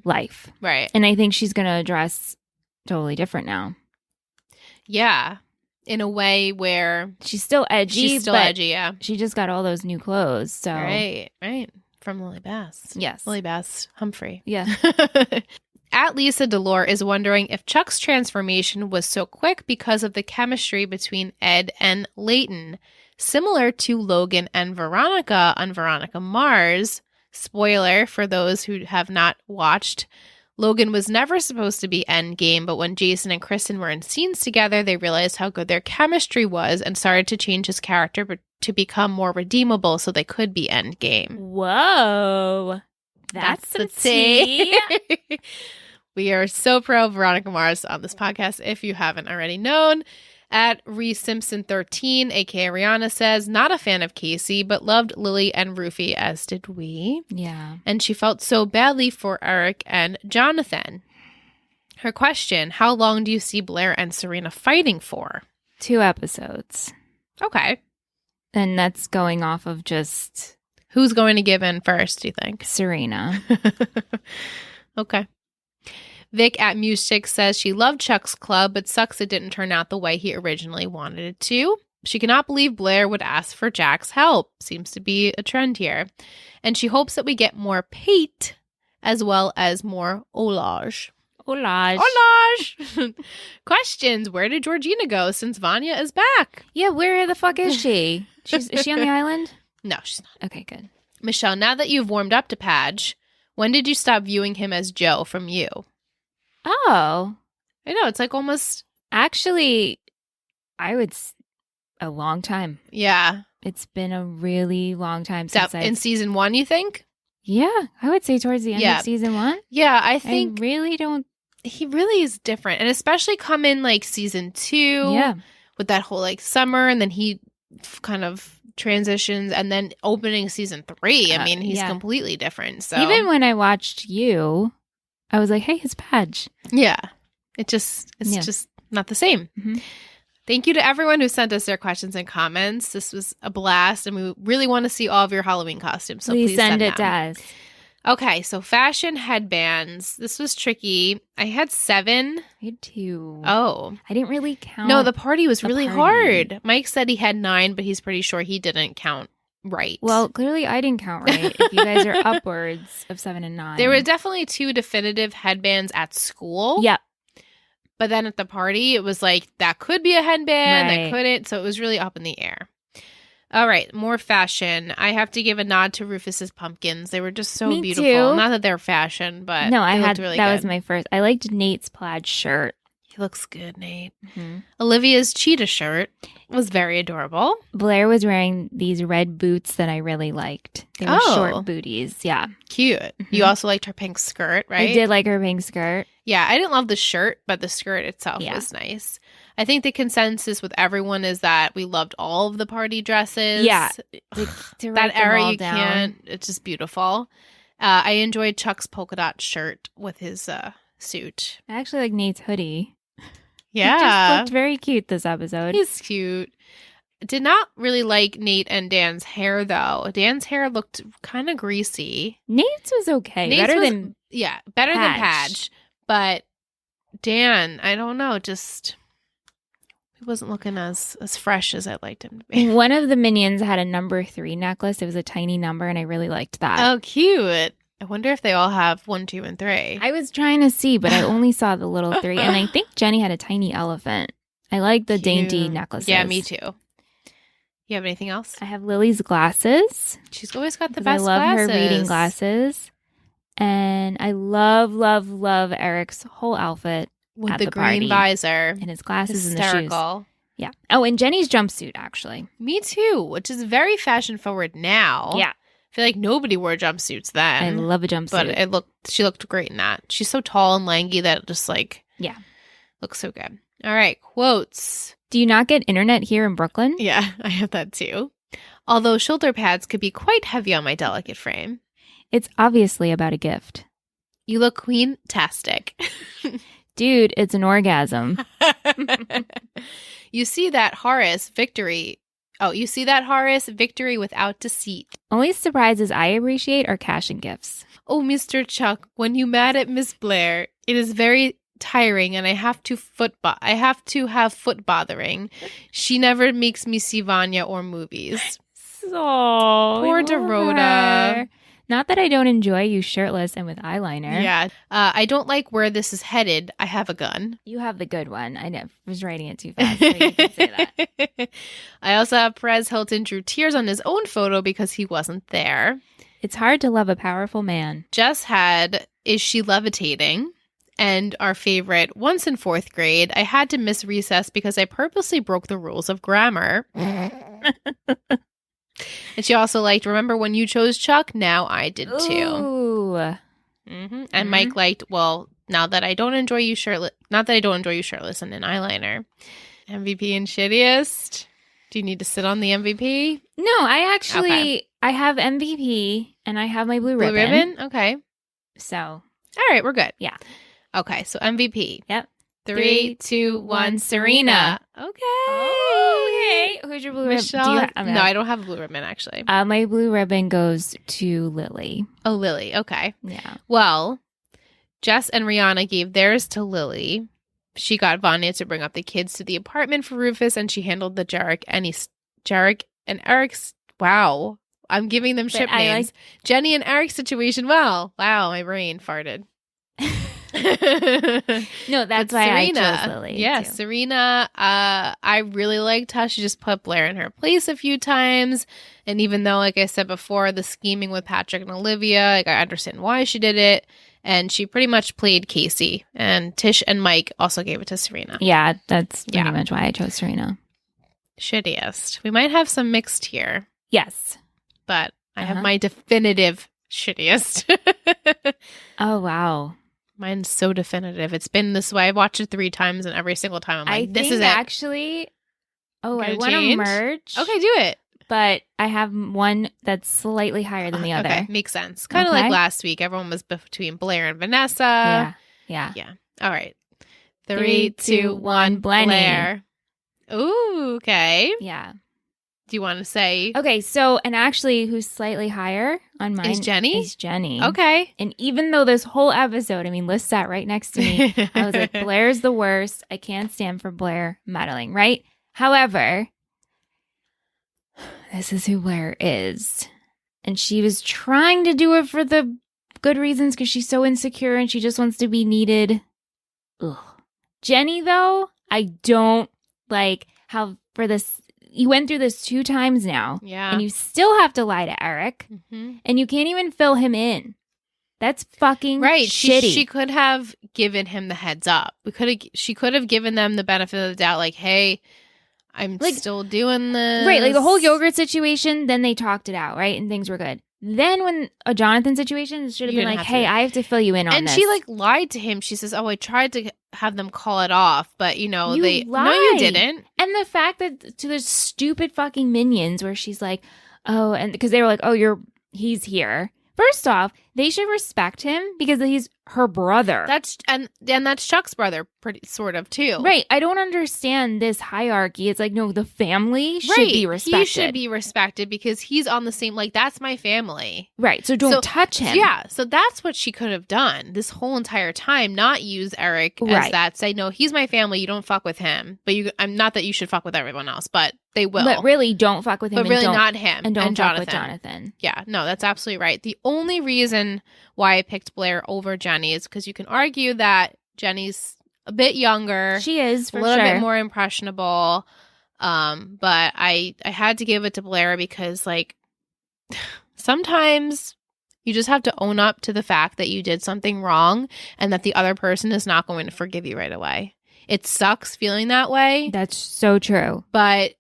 life. Right. And I think she's going to dress totally different now. Yeah. In a way where she's still edgy. Yeah. She just got all those new clothes. So Right. From Lily Bass. Yes. Lily Bass Humphrey. Yeah. At Lisa Delore is wondering if Chuck's transformation was so quick because of the chemistry between Ed and Leighton, similar to Logan and Veronica on Veronica Mars. Spoiler for those who have not watched. Logan was never supposed to be endgame, but when Jason and Kristen were in scenes together, they realized how good their chemistry was and started to change his character to become more redeemable so they could be endgame. Whoa. That's the the tea. We are so pro Veronica Mars on this podcast, if you haven't already known. At Reese Simpson 13, aka Rihanna, says, not a fan of Casey, but loved Lily and Rufy, as did we. Yeah. And she felt so badly for Eric and Jonathan. Her question, how long do you see Blair and Serena fighting for? 2 episodes. Okay. And that's going off of just Who's going to give in first, do you think? Serena. Okay. Vic at Music says she loved Chuck's club, but sucks it didn't turn out the way he originally wanted it to. She cannot believe Blair would ask for Jack's help. Seems to be a trend here. And she hopes that we get more Pate as well as more Olage. Olage. Olage! Questions. Where did Georgina go since Vanya is back? Yeah, where the fuck is she? Is she on the island? No, she's not. Okay, good. Michelle, now that you've warmed up to Padge, when did you stop viewing him as Joe from You? Oh. I know, it's like almost... Actually, a long time. Yeah. It's been a really long time since in season 1, you think? Yeah, I would say towards the end of season 1. Yeah, I think... I really don't... He really is different. And especially come in like season 2. Yeah. With that whole like summer, and then he kind of transitions, and then opening season 3. I mean, he's completely different. So even when I watched You, I was like, hey, it's Padge. Yeah. It's just not the same. Mm-hmm. Thank you to everyone who sent us their questions and comments. This was a blast, and we really want to see all of your Halloween costumes. So please send it them. to us. Okay, so fashion headbands. This was tricky. I had 7. I had 2. Oh. I didn't really count. No, the party was really hard. Mike said he had 9, but he's pretty sure he didn't count right. Well, clearly I didn't count right. If you guys are upwards of 7 and 9. There were definitely 2 definitive headbands at school. Yep. But then at the party, it was like, that could be a headband, Right. that couldn't. So it was really up in the air. All right, more fashion. I have to give a nod to Rufus's pumpkins. They were just so Me beautiful. too. Not that they're fashion, but No, they looked really that good. was my first. I liked Nate's plaid shirt. He looks good, Nate. Mm-hmm. Olivia's cheetah shirt was very adorable. Blair was wearing these red boots that I really liked. They were short booties. Yeah. Cute. Mm-hmm. You also liked her pink skirt, right? I did like her pink skirt. Yeah, I didn't love the shirt, but the skirt itself was nice. I think the consensus with everyone is that we loved all of the party dresses. Yeah. To That era, you can't. It's just beautiful. I enjoyed Chuck's polka dot shirt with his suit. I actually like Nate's hoodie. Yeah. He just looked very cute this episode. He's cute. Did not really like Nate and Dan's hair, though. Dan's hair looked kind of greasy. Nate's was okay. Nate's better was, than better than Padge. Padge. But Dan, I don't know, just he wasn't looking as fresh as I'd liked him to be. One of the minions had a number 3 necklace. It was a tiny number, and I really liked that. Oh, cute. I wonder if they all have 1, 2, and 3. I was trying to see, but I only saw the little 3. And I think Jenny had a tiny elephant. I like the dainty necklaces. Yeah, me too. You have anything else? I have Lily's glasses. She's always got the best I love glasses. her reading glasses. And I love, love, love Eric's whole outfit with at the the green party. visor And his glasses and the shoes. Hysterical. Yeah. Oh, and Jenny's jumpsuit, actually. Me too, which is very fashion forward now. Yeah. I feel like nobody wore jumpsuits then. I love a jumpsuit. But she looked great in that. She's so tall and lanky that it just looks so good. All right, quotes. Do you not get internet here in Brooklyn? Yeah, I have that too. Although shoulder pads could be quite heavy on my delicate frame. It's obviously about a gift. You look queen-tastic. Dude, it's an orgasm. You see that Horace victory. Oh, you see that Horace victory without deceit. Only surprises I appreciate are cash and gifts. Oh, Mr. Chuck, when you mad at Miss Blair, it is very tiring, and I have to have foot bothering. She never makes me see Vanya or movies. So Poor Dorota. Not that I don't enjoy you shirtless and with eyeliner. Yeah. I don't like where this is headed. I have a gun. You have the good one. I was writing it too fast, so you can say that. I also have Perez Hilton drew tears on his own photo because he wasn't there. It's hard to love a powerful man. Jess had Is She Levitating? And our favorite, once in 4th grade, I had to miss recess because I purposely broke the rules of grammar. And she also liked, remember when you chose Chuck? Now I did too. Ooh. And Mike liked, well, now that I don't enjoy you shirtless, not that I don't enjoy you shirtless and an eyeliner. MVP and shittiest. Do you need to sit on the MVP? No, I have MVP and I have my blue ribbon. Blue ribbon? Okay. So. All right, we're good. Yeah. Okay, so MVP. Yep. 3, 2, 1, Serena. Okay. Oh, Okay. Who's your blue Michelle. ribbon? No, I don't have a blue ribbon, actually. My blue ribbon goes to Lily. Oh, Lily. Okay. Yeah. Well, Jess and Rihanna gave theirs to Lily. She got Vanya to bring up the kids to the apartment for Rufus, and she handled the Jarek and Eric's. Wow. I'm giving them ship names. Jenny and Eric's situation. Wow, my brain farted. No, that's why Serena, I chose Lily. Yeah, too. Serena. I really liked how she just put Blair in her place a few times. And even though, like I said before, the scheming with Patrick and Olivia, like I understand why she did it. And she pretty much played Casey. And Tish and Mike also gave it to Serena. Yeah, that's pretty much why I chose Serena. Shittiest. We might have some mixed here. Yes. But I have my definitive shittiest. Oh, wow. Mine's so definitive. It's been this way. I've watched it 3 times, and every single time I'm like, this is it. Actually, I want to merge. Okay, do it. But I have one that's slightly higher than the other. Okay, makes sense. Kind of like last week. Everyone was between Blair and Vanessa. Yeah. All right. 3, 2, 1, Blair. Ooh, okay. Yeah. Do you want to say? Okay, so, and actually, who's slightly higher on mine is Jenny. Okay. And even though this whole episode, I mean, Liz sat right next to me. I was like, Blair's the worst. I can't stand for Blair meddling, right? However, this is who Blair is. And she was trying to do it for the good reasons because she's so insecure and she just wants to be needed. Ugh. Jenny, though, I don't like how for this, you went through this 2 times now. Yeah. And you still have to lie to Eric. Mm-hmm. And you can't even fill him in. That's fucking shitty. She could have given him the heads up. She could have given them the benefit of the doubt, like, hey, I'm still doing this. Right, like the whole yogurt situation, then they talked it out, right? And things were good. Then when a Jonathan situation, it should have been like, hey, I have to fill you in on this. And she lied to him. She says, oh, I tried to have them call it off, but you lied. No, you didn't. And the fact that to the stupid fucking minions where she's like, oh, and because they were like, oh, he's here. First off, they should respect him because he's her brother. That's Chuck's brother, pretty sort of too. Right. I don't understand this hierarchy. It's like, no, the family should be respected. He should be respected because he's on the same, like, that's my family. Right. So don't touch him. Yeah. So that's what she could have done this whole entire time. Not use Eric as that. Say, no, he's my family. You don't fuck with him. But I'm not that you should fuck with everyone else, but they will. But really, don't fuck with him. But really not him. And don't fuck Jonathan. with Jonathan. Yeah. No, that's absolutely right. The only reason why I picked Blair over Jenny is because you can argue that Jenny's a bit younger. She is, for a little sure. bit more impressionable. But I had to give it to Blair because, like, sometimes you just have to own up to the fact that you did something wrong and that the other person is not going to forgive you right away. It sucks feeling that way. That's so true. But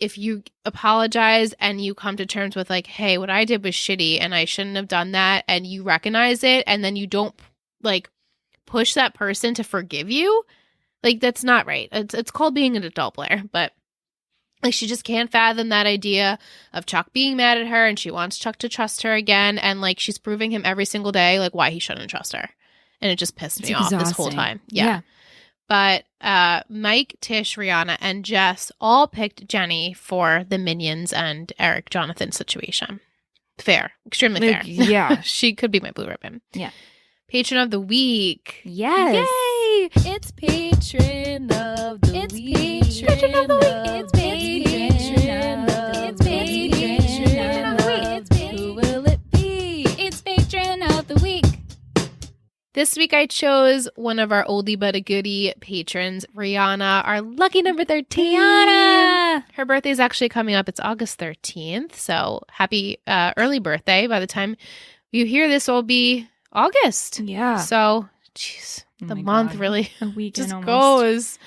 if you apologize and you come to terms with, like, hey, what I did was shitty and I shouldn't have done that, and you recognize it, and then you don't, like, push that person to forgive you, like, that's not right. It's called being an adult, Blair. But, like, she just can't fathom that idea of Chuck being mad at her, and she wants Chuck to trust her again, and, like, she's proving him every single day, like, why he shouldn't trust her. And it just pissed me off this whole time. Yeah. But Mike, Tish, Rihanna, and Jess all picked Jenny for the Minions and Eric Jonathan situation. Fair. Extremely fair. Yeah. She could be my blue ribbon. Yeah. Patron of the week. Yes. Yay! It's Patron of the week. It's Patron of the week. It's Patron of the week. It's Patron of the week. Who will it be? It's Patron of the week. This week I chose one of our oldie but a goodie patrons, Rihanna, our lucky number 13. Rihanna! Her birthday is actually coming up. It's August 13th. So happy early birthday. By the time you hear this, will be August. Yeah. So, jeez, the month really a weekend just almost goes.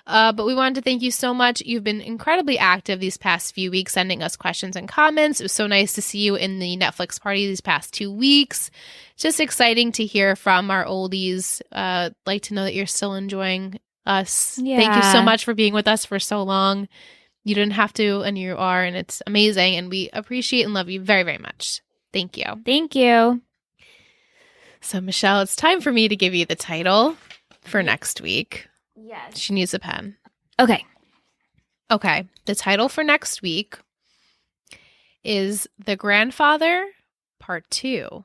But we wanted to thank you so much. You've been incredibly active these past few weeks, sending us questions and comments. It was so nice to see you in the Netflix party these past 2 weeks. Just exciting to hear from our oldies. Like to know that you're still enjoying us. Yeah. Thank you so much for being with us for so long. You didn't have to, and you are, and it's amazing. And we appreciate and love you very, very much. Thank you. Thank you. So, Michelle, it's time for me to give you the title for next week. Yes. She needs a pen. Okay. Okay. The title for next week is The Grandfather Part 2.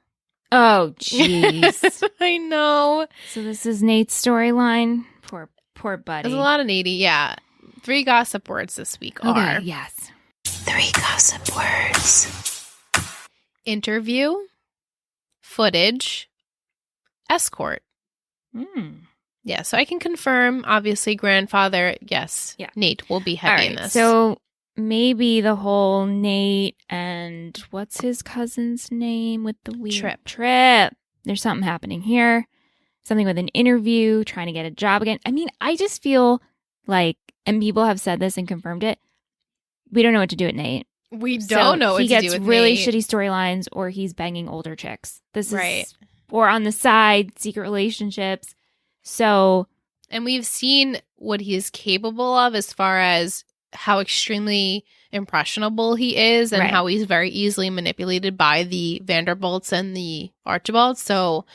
Oh, jeez. I know. So this is Nate's storyline. Poor buddy. There's a lot of Nady. Yeah. 3 gossip words this week Okay, are yes. 3 gossip words. Interview, footage, escort. Yeah, so I can confirm, obviously, grandfather, yes, Yeah. Nate will be All heavy in right, this. so maybe the whole Nate and what's his cousin's name with the weird Trip. There's something happening here. Something with an interview, trying to get a job again. I mean, I just feel like, and people have said this and confirmed it, we don't know what to do with Nate. We don't know what to do with He gets really Nate. shitty storylines, or he's banging older chicks. This Right. is, or on the side, secret relationships. So, And we've seen what he is capable of as far as how extremely impressionable he is and Right. how he's very easily manipulated by the Vanderbilts and the Archibalds. So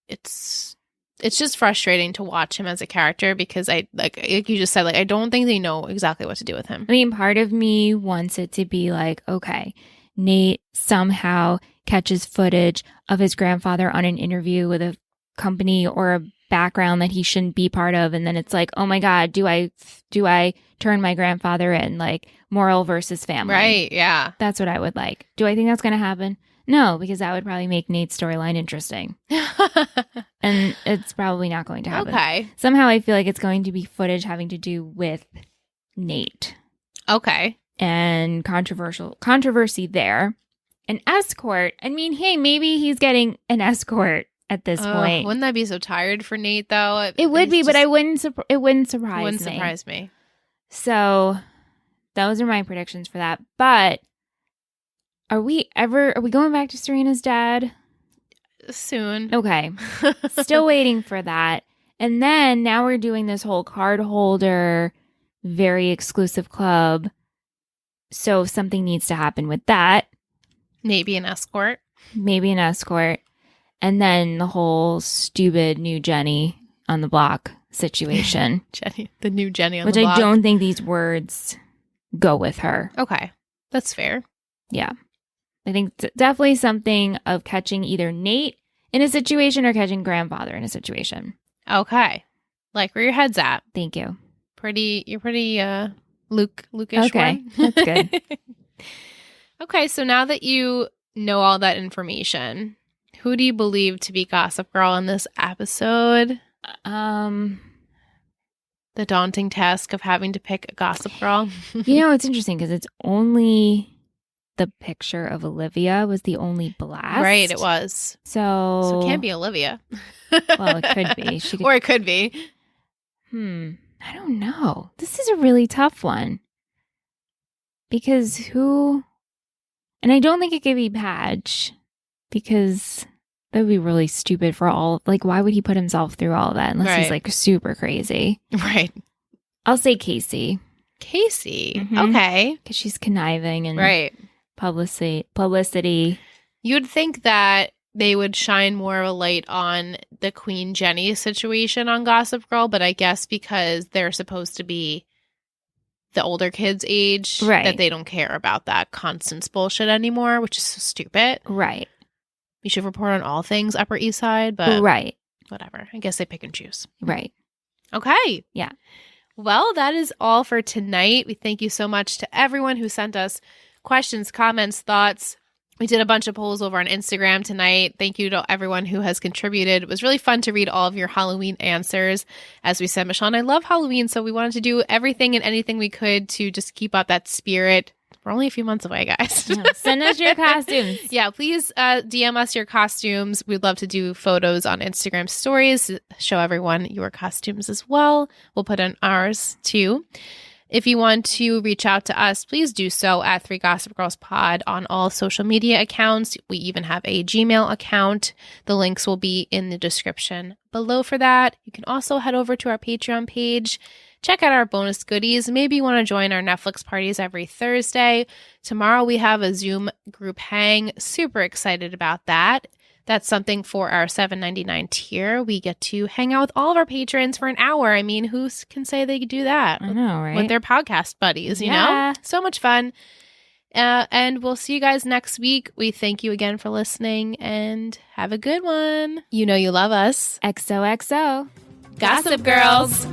it's just frustrating to watch him as a character because I like you just said, like, I don't think they know exactly what to do with him. I mean, part of me wants it to be like, okay, Nate somehow catches footage of his grandfather on an interview with a company or a background that he shouldn't be part of, and then it's like, oh my god, do I turn my grandfather in, like, moral versus family? Right, yeah. That's what I would like. Do I think that's going to happen? No, because that would probably make Nate's storyline interesting, and it's probably not going to happen. Okay. Somehow I feel like it's going to be footage having to do with Nate Okay. and controversy there. An escort. I mean, hey, maybe he's getting an escort at this point. Wouldn't that be so tired for Nate, though? It would be, but it wouldn't surprise wouldn't me. surprise me. So those are my predictions for that. But are we going back to Serena's dad? Soon. Okay. Still waiting for that. And then now we're doing this whole card holder, very exclusive club. So something needs to happen with that. Maybe an escort. Maybe an escort. And then the whole stupid new Jenny on the block situation. Jenny, the new Jenny on which the block. I don't think these words go with her. Okay. That's fair. Yeah. I think definitely something of catching either Nate in a situation or catching grandfather in a situation. Okay. Like where your head's at. Thank you. You're pretty Luke-ish. Okay. one. That's good. Okay, so now that you know all that information, who do you believe to be Gossip Girl in this episode? The daunting task of having to pick a Gossip Girl. It's interesting because it's only the picture of Olivia was the only blast. Right, it was. So it can't be Olivia. Well, it could be. She could, Or it could be. I don't know. This is a really tough one. Because who... And I don't think it could be Padge. Because that would be really stupid for all... Like, why would he put himself through all of that unless he's, like, super crazy? Right. I'll say Casey. Casey. Mhm. Okay. Because she's conniving and Right. publicity. You'd think that they would shine more of a light on the Queen Jenny situation on Gossip Girl, but I guess because they're supposed to be the older kids' age, Right. that they don't care about that constant bullshit anymore, which is so stupid. Right. You should report on all things Upper East Side, but Right. whatever. I guess they pick and choose. Right. Okay. Yeah. Well, that is all for tonight. We thank you so much to everyone who sent us questions, comments, thoughts. We did a bunch of polls over on Instagram tonight. Thank you to everyone who has contributed. It was really fun to read all of your Halloween answers. As we said, Michelle and I love Halloween, so we wanted to do everything and anything we could to just keep up that spirit. We're only a few months away, guys. Yeah. Send us your costumes. Yeah, please DM us your costumes. We'd love to do photos on Instagram stories, show everyone your costumes as well. We'll put in ours too. If you want to reach out to us, please do so at 3 Gossip Girls Pod on all social media accounts. We even have a Gmail account. The links will be in the description below for that. You can also head over to our Patreon page. Check out our bonus goodies. Maybe you want to join our Netflix parties every Thursday. Tomorrow we have a Zoom group hang. Super excited about that. That's something for our $7.99 tier. We get to hang out with all of our patrons for an hour. I mean, who can say they could do that? I know, right? With their podcast buddies, you Yeah. know? So much fun. And we'll see you guys next week. We thank you again for listening and have a good one. You know you love us. XOXO. Gossip Girls.